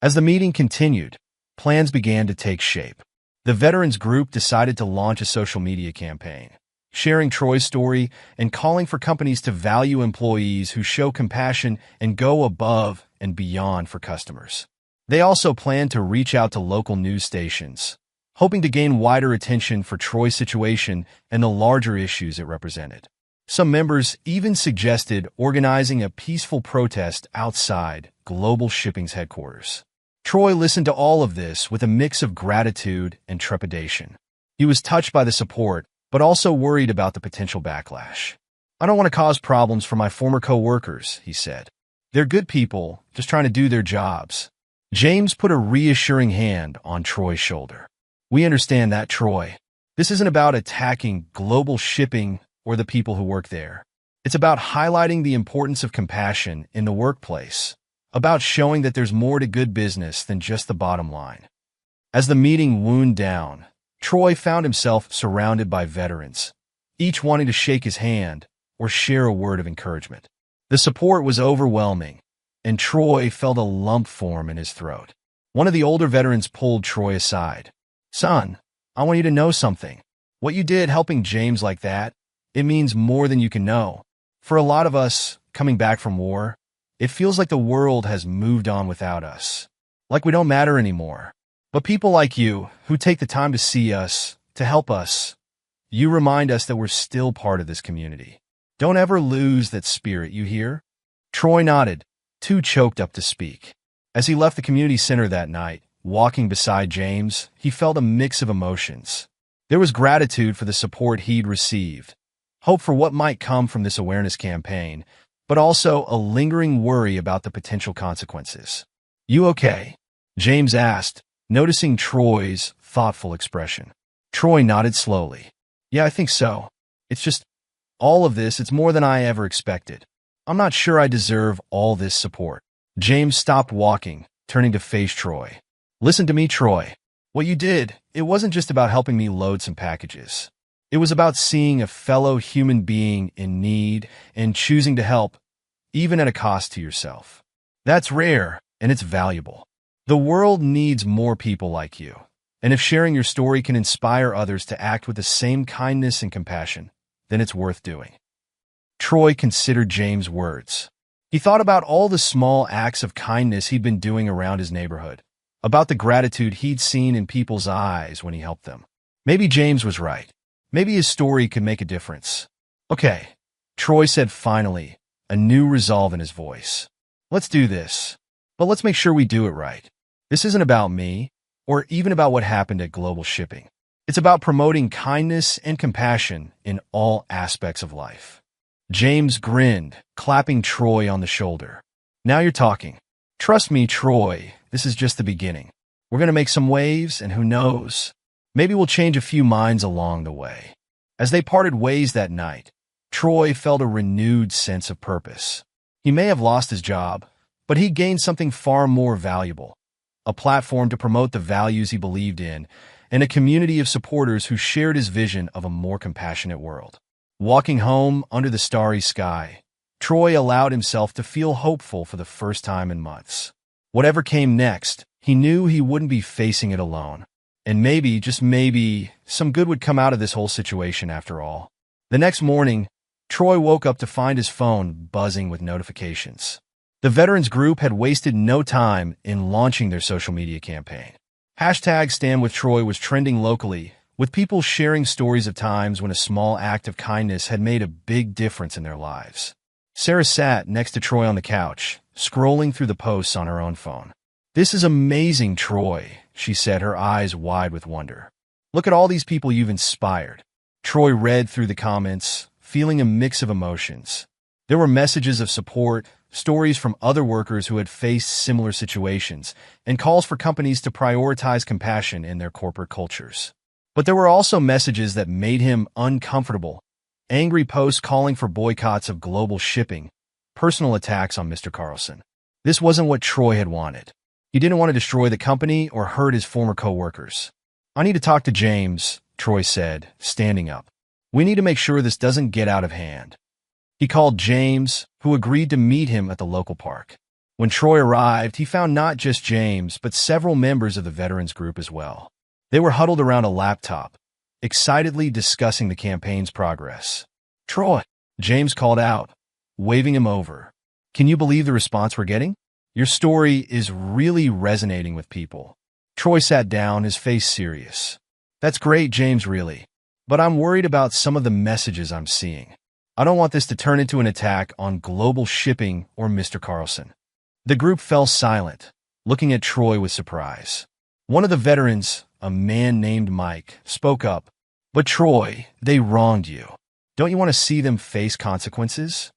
As the meeting continued, plans began to take shape. The veterans group decided to launch a social media campaign, sharing Troy's story and calling for companies to value employees who show compassion and go above and beyond for customers. They also planned to reach out to local news stations, hoping to gain wider attention for Troy's situation and the larger issues it represented. Some members even suggested organizing a peaceful protest outside Global Shipping's headquarters. Troy listened to all of this with a mix of gratitude and trepidation. He was touched by the support, but also worried about the potential backlash. "I don't want to cause problems for my former co-workers," he said. "They're good people, just trying to do their jobs." James put a reassuring hand on Troy's shoulder. "We understand that, Troy. This isn't about attacking Global Shipping or the people who work there. It's about highlighting the importance of compassion in the workplace, about showing that there's more to good business than just the bottom line." As the meeting wound down, Troy found himself surrounded by veterans, each wanting to shake his hand or share a word of encouragement. The support was overwhelming, and Troy felt a lump form in his throat. One of the older veterans pulled Troy aside. "Son, I want you to know something. What you did helping James like that, it means more than you can know. For a lot of us, coming back from war, it feels like the world has moved on without us, like we don't matter anymore. But people like you, who take the time to see us, to help us, you remind us that we're still part of this community. Don't ever lose that spirit, you hear?" Troy nodded, too choked up to speak. As he left the community center that night, walking beside James, he felt a mix of emotions. There was gratitude for the support he'd received, hope for what might come from this awareness campaign, but also a lingering worry about the potential consequences. "You okay?" James asked, noticing Troy's thoughtful expression. Troy nodded slowly. "Yeah, I think so. It's just, all of this, it's more than I ever expected. I'm not sure I deserve all this support." James stopped walking, turning to face Troy. "Listen to me, Troy. What you did, it wasn't just about helping me load some packages. It was about seeing a fellow human being in need and choosing to help, even at a cost to yourself. That's rare, and it's valuable. The world needs more people like you, and if sharing your story can inspire others to act with the same kindness and compassion, then it's worth doing." Troy considered James' words. He thought about all the small acts of kindness he'd been doing around his neighborhood, about the gratitude he'd seen in people's eyes when he helped them. Maybe James was right. Maybe his story could make a difference. "Okay," Troy said finally, a new resolve in his voice. "Let's do this, but let's make sure we do it right. This isn't about me, or even about what happened at Global Shipping. It's about promoting kindness and compassion in all aspects of life." James grinned, clapping Troy on the shoulder. "Now you're talking. Trust me, Troy, this is just the beginning. We're going to make some waves, and who knows, maybe we'll change a few minds along the way." As they parted ways that night, Troy felt a renewed sense of purpose. He may have lost his job, but he gained something far more valuable: a platform to promote the values he believed in, and a community of supporters who shared his vision of a more compassionate world. Walking home under the starry sky, Troy allowed himself to feel hopeful for the first time in months. Whatever came next, he knew he wouldn't be facing it alone. And maybe, just maybe, some good would come out of this whole situation after all. The next morning, Troy woke up to find his phone buzzing with notifications. The veterans group had wasted no time in launching their social media campaign. #StandWithTroy was trending locally, with people sharing stories of times when a small act of kindness had made a big difference in their lives. Sarah sat next to Troy on the couch, scrolling through the posts on her own phone. "This is amazing, Troy," she said, her eyes wide with wonder. "Look at all these people you've inspired." Troy read through the comments, feeling a mix of emotions. There were messages of support, stories from other workers who had faced similar situations, and calls for companies to prioritize compassion in their corporate cultures. But there were also messages that made him uncomfortable. Angry posts calling for boycotts of global shipping, personal attacks on Mr. Carlson. This wasn't what Troy had wanted. He didn't want to destroy the company or hurt his former co-workers. "I need to talk to James," Troy said, standing up. "We need to make sure this doesn't get out of hand." He called James, who agreed to meet him at the local park. When Troy arrived, he found not just James, but several members of the veterans group as well. They were huddled around a laptop, excitedly discussing the campaign's progress. "Troy," James called out, waving him over. "Can you believe the response we're getting? Your story is really resonating with people." Troy sat down, his face serious. "That's great, James, really. But I'm worried about some of the messages I'm seeing. I don't want this to turn into an attack on global shipping or Mr. Carlson." The group fell silent, looking at Troy with surprise. One of the veterans, a man named Mike, spoke up. "But Troy, they wronged you. Don't you want to see them face consequences?"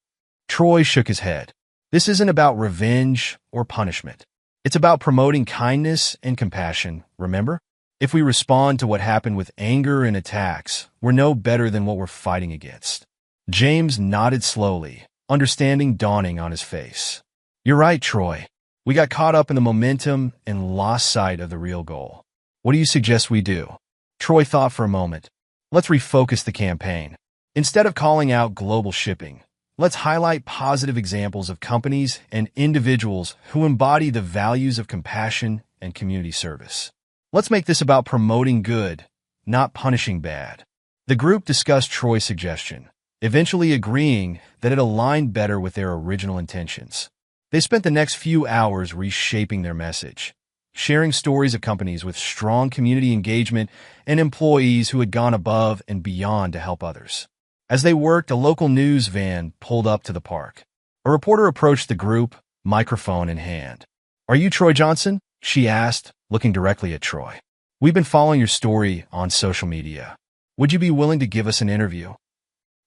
Troy shook his head. "This isn't about revenge or punishment. It's about promoting kindness and compassion, remember? If we respond to what happened with anger and attacks, we're no better than what we're fighting against." James nodded slowly, understanding dawning on his face. "You're right, Troy. We got caught up in the momentum and lost sight of the real goal. What do you suggest we do?" Troy thought for a moment. "Let's refocus the campaign. Instead of calling out global shipping, let's highlight positive examples of companies and individuals who embody the values of compassion and community service. Let's make this about promoting good, not punishing bad." The group discussed Troy's suggestion, eventually agreeing that it aligned better with their original intentions. They spent the next few hours reshaping their message, sharing stories of companies with strong community engagement and employees who had gone above and beyond to help others. As they worked, a local news van pulled up to the park. A reporter approached the group, microphone in hand. "Are you Troy Johnson?" she asked, looking directly at Troy. "We've been following your story on social media. Would you be willing to give us an interview?"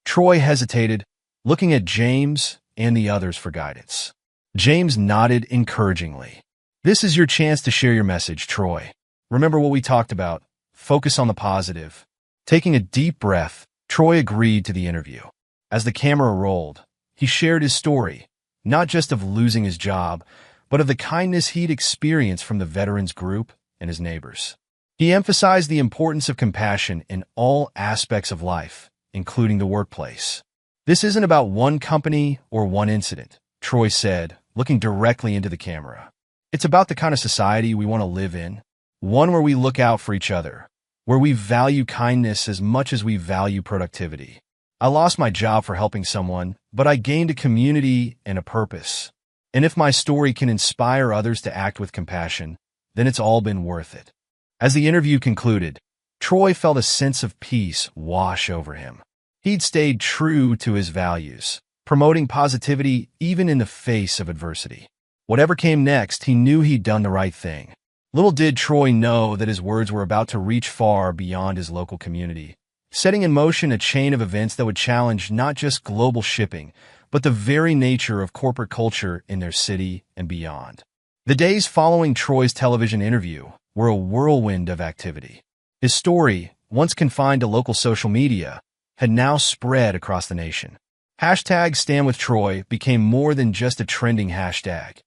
Troy hesitated, looking at James and the others for guidance. James nodded encouragingly. "This is your chance to share your message, Troy. Remember what we talked about. Focus on the positive." Taking a deep breath, Troy agreed to the interview. As the camera rolled, he shared his story, not just of losing his job, but of the kindness he'd experienced from the veterans group and his neighbors. He emphasized the importance of compassion in all aspects of life, including the workplace. "This isn't about one company or one incident," Troy said, looking directly into the camera. "It's about the kind of society we want to live in, one where we look out for each other, where we value kindness as much as we value productivity. I lost my job for helping someone, but I gained a community and a purpose. And if my story can inspire others to act with compassion, then it's all been worth it." As the interview concluded, Troy felt a sense of peace wash over him. He'd stayed true to his values, promoting positivity even in the face of adversity. Whatever came next, he knew he'd done the right thing. Little did Troy know that his words were about to reach far beyond his local community, setting in motion a chain of events that would challenge not just global shipping, but the very nature of corporate culture in their city and beyond. The days following Troy's television interview were a whirlwind of activity. His story, once confined to local social media, had now spread across the nation. #StandWithTroy became more than just a trending hashtag.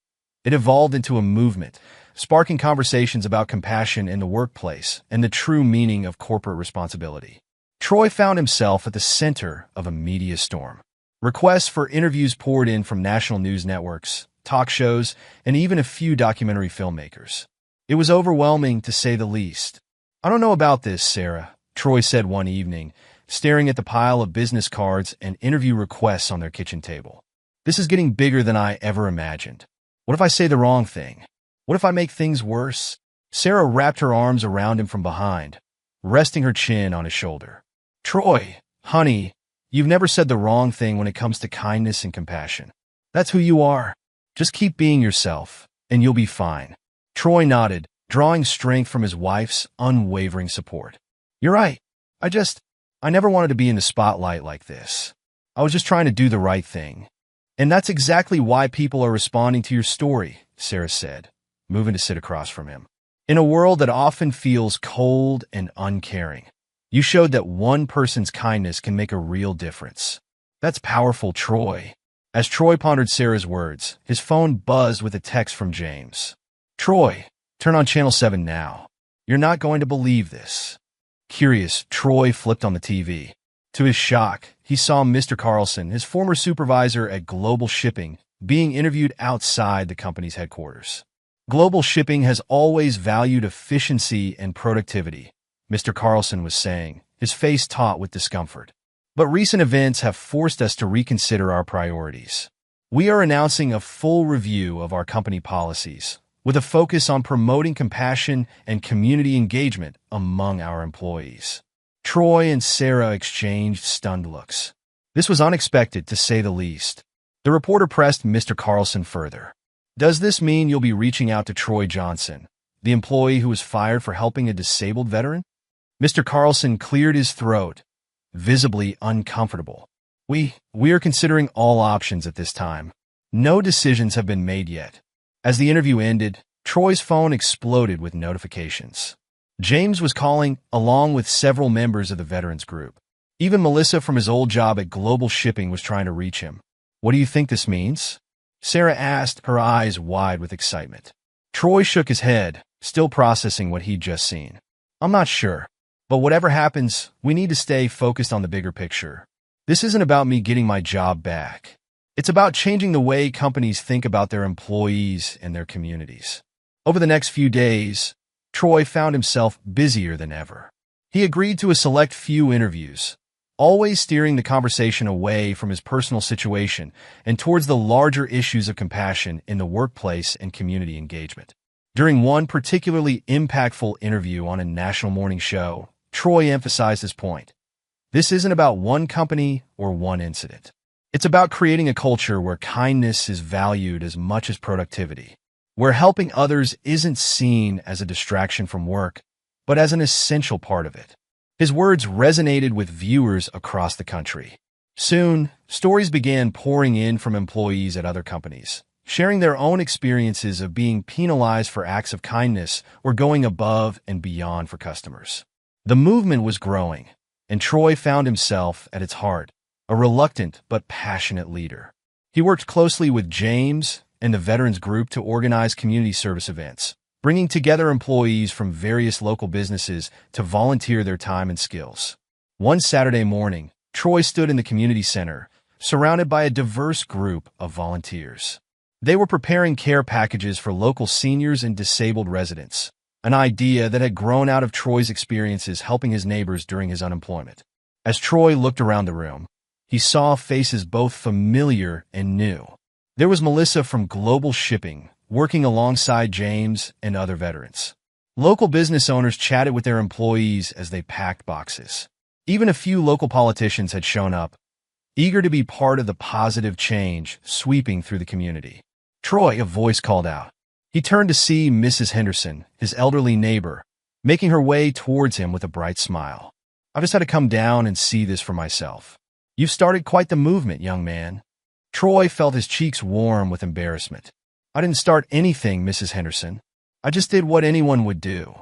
It evolved into a movement, sparking conversations about compassion in the workplace and the true meaning of corporate responsibility. Troy found himself at the center of a media storm. Requests for interviews poured in from national news networks, talk shows, and even a few documentary filmmakers. It was overwhelming, to say the least. "I don't know about this, Sarah," Troy said one evening, staring at the pile of business cards and interview requests on their kitchen table. "This is getting bigger than I ever imagined. What if I say the wrong thing? What if I make things worse?" Sarah wrapped her arms around him from behind, resting her chin on his shoulder. "Troy, honey, you've never said the wrong thing when it comes to kindness and compassion. That's who you are. Just keep being yourself, and you'll be fine." Troy nodded, drawing strength from his wife's unwavering support. You're right. I never wanted to be in the spotlight like this. I was just trying to do the right thing. And that's exactly why people are responding to your story, Sarah said, moving to sit across from him. In a world that often feels cold and uncaring, you showed that one person's kindness can make a real difference. That's powerful, Troy. As Troy pondered Sarah's words, his phone buzzed with a text from James. Troy, turn on Channel 7 now. You're not going to believe this. Curious, Troy flipped on the TV. To his shock, he saw Mr. Carlson, his former supervisor at Global Shipping, being interviewed outside the company's headquarters. Global Shipping has always valued efficiency and productivity, Mr. Carlson was saying, his face taut with discomfort. But recent events have forced us to reconsider our priorities. We are announcing a full review of our company policies, with a focus on promoting compassion and community engagement among our employees. Troy and Sarah exchanged stunned looks. This was unexpected, to say the least. The reporter pressed Mr. Carlson further. Does this mean you'll be reaching out to Troy Johnson, the employee who was fired for helping a disabled veteran? Mr. Carlson cleared his throat, visibly uncomfortable. We are considering all options at this time. No decisions have been made yet. As the interview ended, Troy's phone exploded with notifications. James was calling, along with several members of the veterans group. Even Melissa from his old job at Global Shipping was trying to reach him. What do you think this means? Sarah asked, her eyes wide with excitement. Troy shook his head, still processing what he'd just seen. I'm not sure. But whatever happens, we need to stay focused on the bigger picture. This isn't about me getting my job back. It's about changing the way companies think about their employees and their communities. Over the next few days, Troy found himself busier than ever. He agreed to a select few interviews, always steering the conversation away from his personal situation and towards the larger issues of compassion in the workplace and community engagement. During one particularly impactful interview on a national morning show, Troy emphasized his point. This isn't about one company or one incident. It's about creating a culture where kindness is valued as much as productivity, where helping others isn't seen as a distraction from work, but as an essential part of it. His words resonated with viewers across the country. Soon, stories began pouring in from employees at other companies, sharing their own experiences of being penalized for acts of kindness or going above and beyond for customers. The movement was growing, and Troy found himself, at its heart, a reluctant but passionate leader. He worked closely with James and the Veterans Group to organize community service events, bringing together employees from various local businesses to volunteer their time and skills. One Saturday morning, Troy stood in the community center, surrounded by a diverse group of volunteers. They were preparing care packages for local seniors and disabled residents, an idea that had grown out of Troy's experiences helping his neighbors during his unemployment. As Troy looked around the room, he saw faces both familiar and new. There was Melissa from Global Shipping, working alongside James and other veterans. Local business owners chatted with their employees as they packed boxes. Even a few local politicians had shown up, eager to be part of the positive change sweeping through the community. Troy, a voice called out. He turned to see Mrs. Henderson, his elderly neighbor, making her way towards him with a bright smile. I just had to come down and see this for myself. You've started quite the movement, young man. Troy felt his cheeks warm with embarrassment. I didn't start anything, Mrs. Henderson. I just did what anyone would do.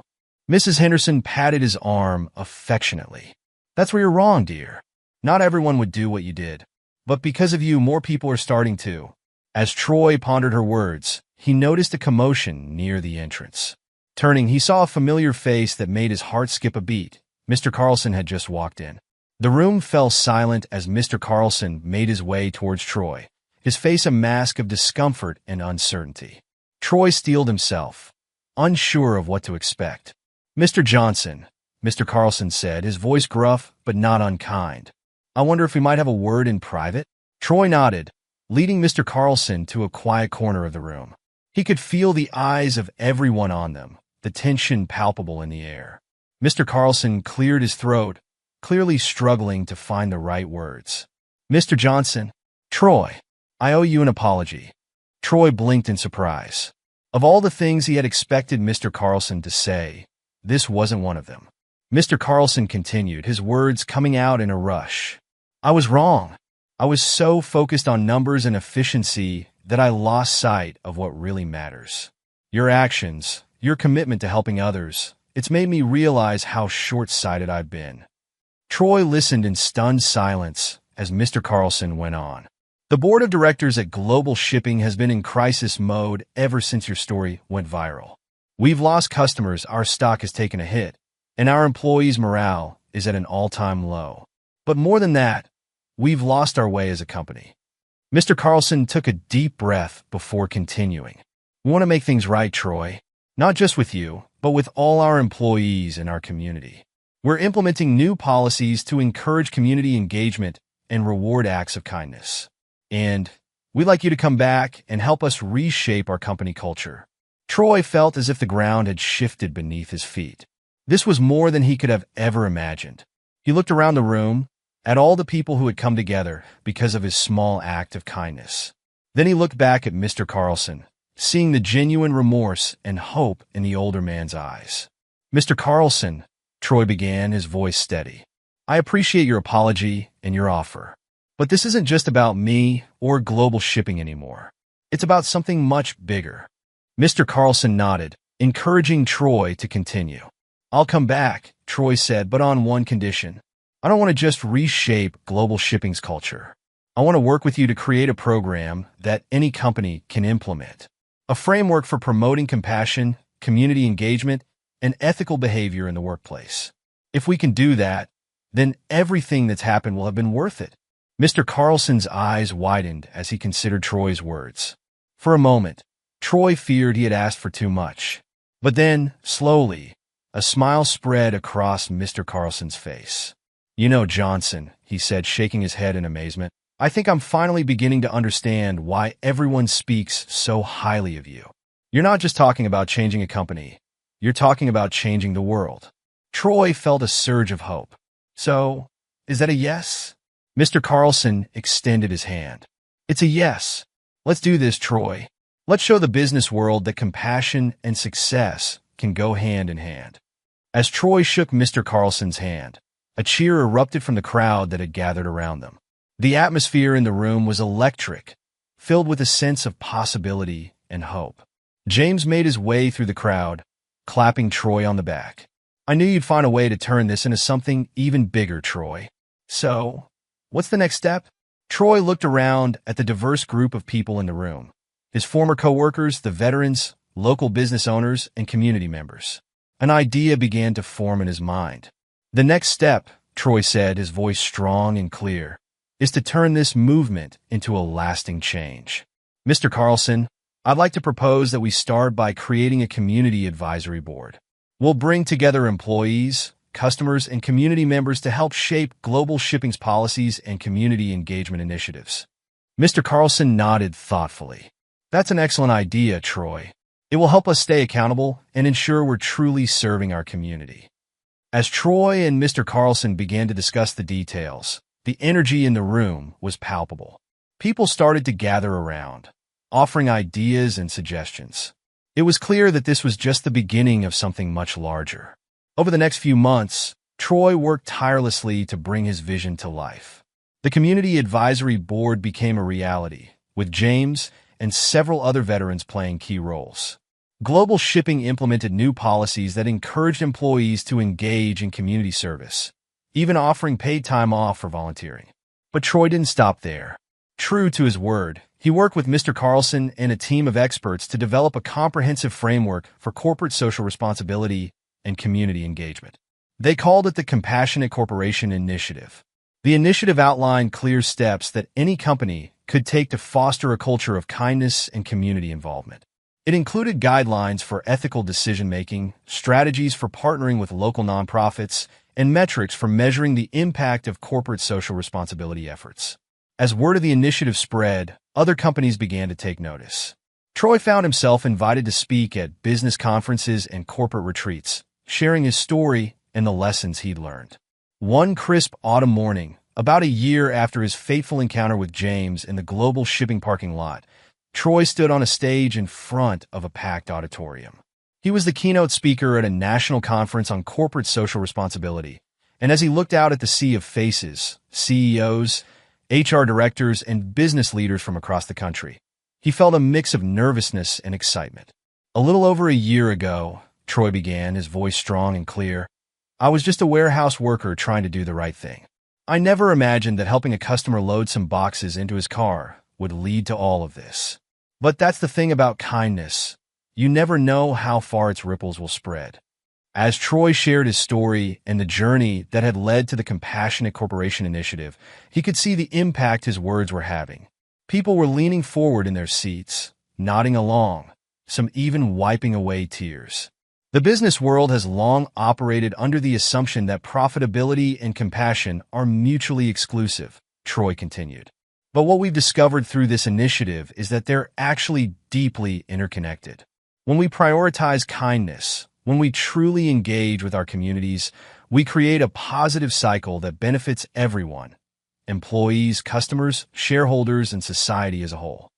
Mrs. Henderson patted his arm affectionately. That's where you're wrong, dear. Not everyone would do what you did. But because of you, more people are starting to. As Troy pondered her words, he noticed a commotion near the entrance. Turning, he saw a familiar face that made his heart skip a beat. Mr. Carlson had just walked in. The room fell silent as Mr. Carlson made his way towards Troy, his face a mask of discomfort and uncertainty. Troy steeled himself, unsure of what to expect. Mr. Johnson, Mr. Carlson said, his voice gruff but not unkind. I wonder if we might have a word in private? Troy nodded, leading Mr. Carlson to a quiet corner of the room. He could feel the eyes of everyone on them, the tension palpable in the air. Mr. Carlson cleared his throat, clearly struggling to find the right words. Mr. Johnson, Troy, I owe you an apology. Troy blinked in surprise. Of all the things he had expected Mr. Carlson to say, this wasn't one of them. Mr. Carlson continued, his words coming out in a rush. I was wrong. I was so focused on numbers and efficiency that I lost sight of what really matters. Your actions, your commitment to helping others, it's made me realize how short-sighted I've been. Troy listened in stunned silence as Mr. Carlson went on. The board of directors at Global Shipping has been in crisis mode ever since your story went viral. We've lost customers, our stock has taken a hit, and our employees' morale is at an all-time low. But more than that, we've lost our way as a company. Mr. Carlson took a deep breath before continuing. We want to make things right, Troy. Not just with you, but with all our employees in our community. We're implementing new policies to encourage community engagement and reward acts of kindness. And we'd like you to come back and help us reshape our company culture. Troy felt as if the ground had shifted beneath his feet. This was more than he could have ever imagined. He looked around the room, at all the people who had come together because of his small act of kindness. Then he looked back at Mr. Carlson, seeing the genuine remorse and hope in the older man's eyes. Mr. Carlson, Troy began, his voice steady. I appreciate your apology and your offer. But this isn't just about me or Global Shipping anymore. It's about something much bigger. Mr. Carlson nodded, encouraging Troy to continue. I'll come back, Troy said, but on one condition. I don't want to just reshape Global Shipping's culture. I want to work with you to create a program that any company can implement. A framework for promoting compassion, community engagement, and ethical behavior in the workplace. If we can do that, then everything that's happened will have been worth it. Mr. Carlson's eyes widened as he considered Troy's words. For a moment, Troy feared he had asked for too much. But then, slowly, a smile spread across Mr. Carlson's face. You know, Johnson, he said, shaking his head in amazement, I think I'm finally beginning to understand why everyone speaks so highly of you. You're not just talking about changing a company. You're talking about changing the world. Troy felt a surge of hope. So, is that a yes? Mr. Carlson extended his hand. It's a yes. Let's do this, Troy. Let's show the business world that compassion and success can go hand in hand. As Troy shook Mr. Carlson's hand, a cheer erupted from the crowd that had gathered around them. The atmosphere in the room was electric, filled with a sense of possibility and hope. James made his way through the crowd, clapping Troy on the back. I knew you'd find a way to turn this into something even bigger, Troy. So, what's the next step? Troy looked around at the diverse group of people in the room. His former coworkers, the veterans, local business owners, and community members. An idea began to form in his mind. The next step, Troy said, his voice strong and clear, is to turn this movement into a lasting change. Mr. Carlson, I'd like to propose that we start by creating a community advisory board. We'll bring together employees, customers, and community members to help shape Global Shipping's policies and community engagement initiatives. Mr. Carlson nodded thoughtfully. That's an excellent idea, Troy. It will help us stay accountable and ensure we're truly serving our community. As Troy and Mr. Carlson began to discuss the details, the energy in the room was palpable. People started to gather around, offering ideas and suggestions. It was clear that this was just the beginning of something much larger. Over the next few months, Troy worked tirelessly to bring his vision to life. The Community Advisory Board became a reality, with James and several other veterans playing key roles. Global Shipping implemented new policies that encouraged employees to engage in community service, even offering paid time off for volunteering. But Troy didn't stop there. True to his word, he worked with Mr. Carlson and a team of experts to develop a comprehensive framework for corporate social responsibility and community engagement. They called it the Compassionate Corporation Initiative. The initiative outlined clear steps that any company could take to foster a culture of kindness and community involvement. It included guidelines for ethical decision-making, strategies for partnering with local nonprofits, and metrics for measuring the impact of corporate social responsibility efforts. As word of the initiative spread, other companies began to take notice. Troy found himself invited to speak at business conferences and corporate retreats, sharing his story and the lessons he'd learned. One crisp autumn morning, about a year after his fateful encounter with James in the Global Shipping parking lot, Troy stood on a stage in front of a packed auditorium. He was the keynote speaker at a national conference on corporate social responsibility, and as he looked out at the sea of faces, CEOs, HR directors, and business leaders from across the country, he felt a mix of nervousness and excitement. A little over a year ago, Troy began, his voice strong and clear, I was just a warehouse worker trying to do the right thing. I never imagined that helping a customer load some boxes into his car would lead to all of this. But that's the thing about kindness. You never know how far its ripples will spread. As Troy shared his story and the journey that had led to the Compassionate Corporation Initiative, he could see the impact his words were having. People were leaning forward in their seats, nodding along, some even wiping away tears. The business world has long operated under the assumption that profitability and compassion are mutually exclusive, Troy continued. But what we've discovered through this initiative is that they're actually deeply interconnected. When we prioritize kindness, when we truly engage with our communities, we create a positive cycle that benefits everyone: employees, customers, shareholders, and society as a whole.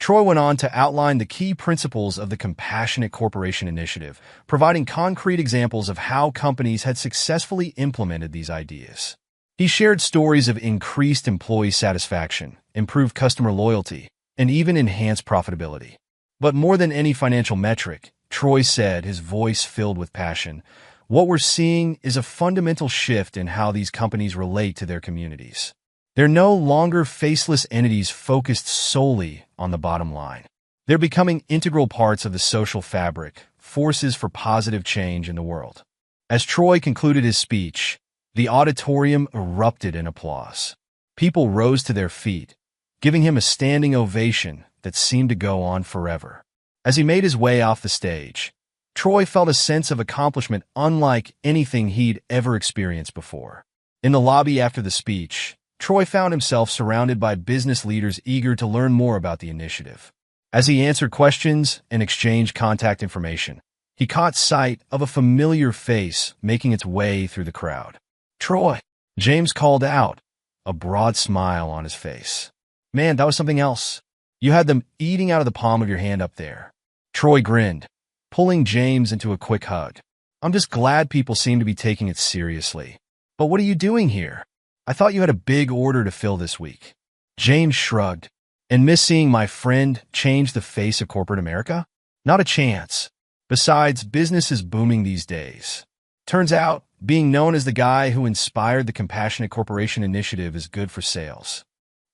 Troy went on to outline the key principles of the Compassionate Corporation Initiative, providing concrete examples of how companies had successfully implemented these ideas. He shared stories of increased employee satisfaction, improved customer loyalty, and even enhanced profitability. But more than any financial metric, Troy said, his voice filled with passion, what we're seeing is a fundamental shift in how these companies relate to their communities. They're no longer faceless entities focused solely on the bottom line. They're becoming integral parts of the social fabric, forces for positive change in the world. As Troy concluded his speech, the auditorium erupted in applause. People rose to their feet, giving him a standing ovation that seemed to go on forever. As he made his way off the stage, Troy felt a sense of accomplishment unlike anything he'd ever experienced before. In the lobby after the speech, Troy found himself surrounded by business leaders eager to learn more about the initiative. As he answered questions and exchanged contact information, he caught sight of a familiar face making its way through the crowd. Troy, James called out, a broad smile on his face. Man, that was something else. You had them eating out of the palm of your hand up there. Troy grinned, pulling James into a quick hug. I'm just glad people seem to be taking it seriously. But what are you doing here? I thought you had a big order to fill this week. James shrugged. And miss seeing my friend change the face of corporate America? Not a chance. Besides, business is booming these days. Turns out, being known as the guy who inspired the Compassionate Corporation Initiative is good for sales.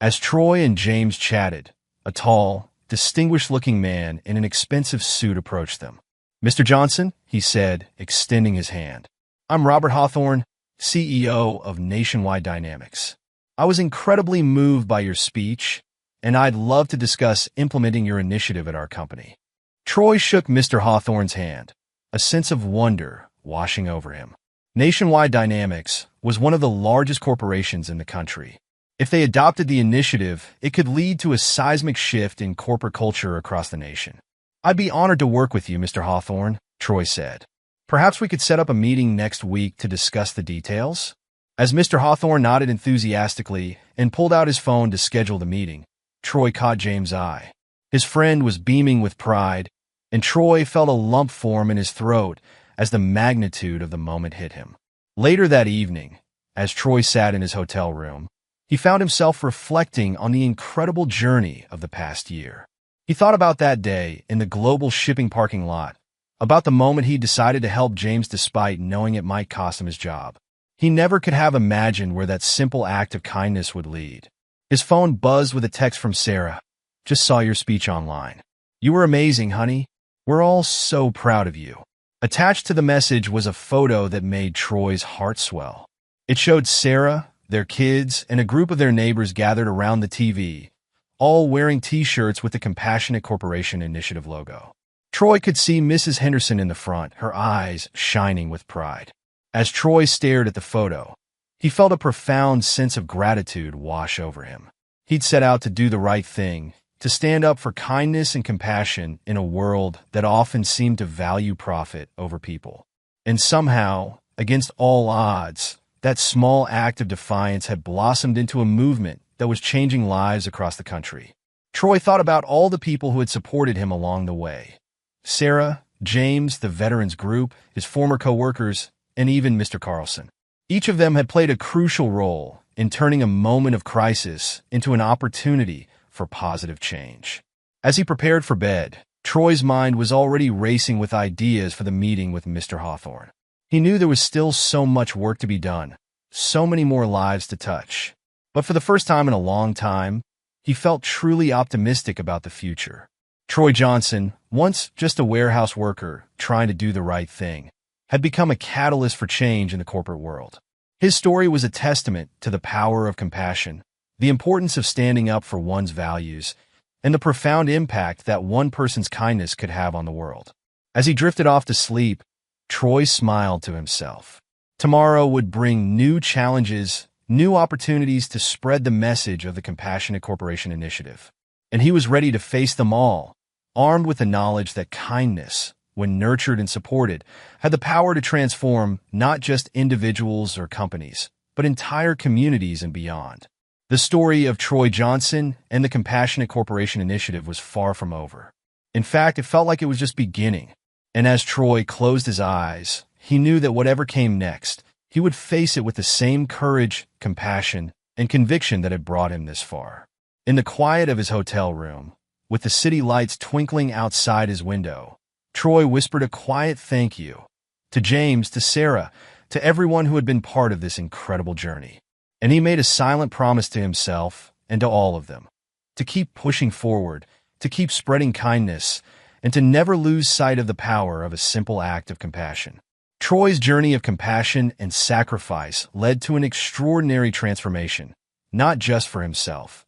As Troy and James chatted, a tall, distinguished-looking man in an expensive suit approached them. Mr. Johnson, he said, extending his hand. I'm Robert Hawthorne, CEO of Nationwide Dynamics. I was incredibly moved by your speech, and I'd love to discuss implementing your initiative at our company. Troy shook Mr. Hawthorne's hand, a sense of wonder washing over him. Nationwide Dynamics was one of the largest corporations in the country. If they adopted the initiative, it could lead to a seismic shift in corporate culture across the nation. I'd be honored to work with you, Mr. Hawthorne, Troy said. Perhaps we could set up a meeting next week to discuss the details? As Mr. Hawthorne nodded enthusiastically and pulled out his phone to schedule the meeting, Troy caught James' eye. His friend was beaming with pride, and Troy felt a lump form in his throat as the magnitude of the moment hit him. Later that evening, as Troy sat in his hotel room, he found himself reflecting on the incredible journey of the past year. He thought about that day in the global shipping parking lot, about the moment he decided to help James despite knowing it might cost him his job. He never could have imagined where that simple act of kindness would lead. His phone buzzed with a text from Sarah. Just saw your speech online. You were amazing, honey. We're all so proud of you. Attached to the message was a photo that made Troy's heart swell. It showed Sarah, their kids, and a group of their neighbors gathered around the TV, all wearing T-shirts with the Compassionate Corporation Initiative logo. Troy could see Mrs. Henderson in the front, her eyes shining with pride. As Troy stared at the photo, he felt a profound sense of gratitude wash over him. He'd set out to do the right thing, to stand up for kindness and compassion in a world that often seemed to value profit over people. And somehow, against all odds, that small act of defiance had blossomed into a movement that was changing lives across the country. Troy thought about all the people who had supported him along the way. Sarah, James, the veterans group, his former co-workers, and even Mr. Carlson. Each of them had played a crucial role in turning a moment of crisis into an opportunity for positive change. As he prepared for bed, Troy's mind was already racing with ideas for the meeting with Mr. Hawthorne. He knew there was still so much work to be done, so many more lives to touch. But for the first time in a long time, he felt truly optimistic about the future. Troy Johnson, once just a warehouse worker trying to do the right thing, had become a catalyst for change in the corporate world. His story was a testament to the power of compassion, the importance of standing up for one's values, and the profound impact that one person's kindness could have on the world. As he drifted off to sleep, Troy smiled to himself. Tomorrow would bring new challenges, new opportunities to spread the message of the Compassionate Corporation Initiative. And he was ready to face them all, armed with the knowledge that kindness, when nurtured and supported, had the power to transform not just individuals or companies, but entire communities and beyond. The story of Troy Johnson and the Compassionate Corporation Initiative was far from over. In fact, it felt like it was just beginning. And as Troy closed his eyes, he knew that whatever came next, he would face it with the same courage, compassion, and conviction that had brought him this far. In the quiet of his hotel room, with the city lights twinkling outside his window, Troy whispered a quiet thank you to James, to Sarah, to everyone who had been part of this incredible journey. And he made a silent promise to himself and to all of them, to keep pushing forward, to keep spreading kindness, and to never lose sight of the power of a simple act of compassion. Troy's journey of compassion and sacrifice led to an extraordinary transformation, not just for himself,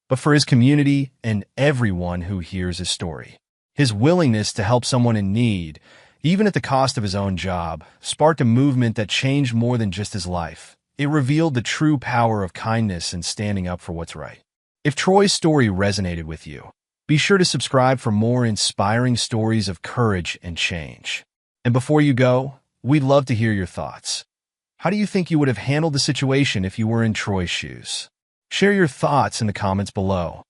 but for his community and everyone who hears his story. His willingness to help someone in need, even at the cost of his own job, sparked a movement that changed more than just his life. It revealed the true power of kindness and standing up for what's right. If Troy's story resonated with you, be sure to subscribe for more inspiring stories of courage and change. And before you go, we'd love to hear your thoughts. How do you think you would have handled the situation if you were in Troy's shoes? Share your thoughts in the comments below.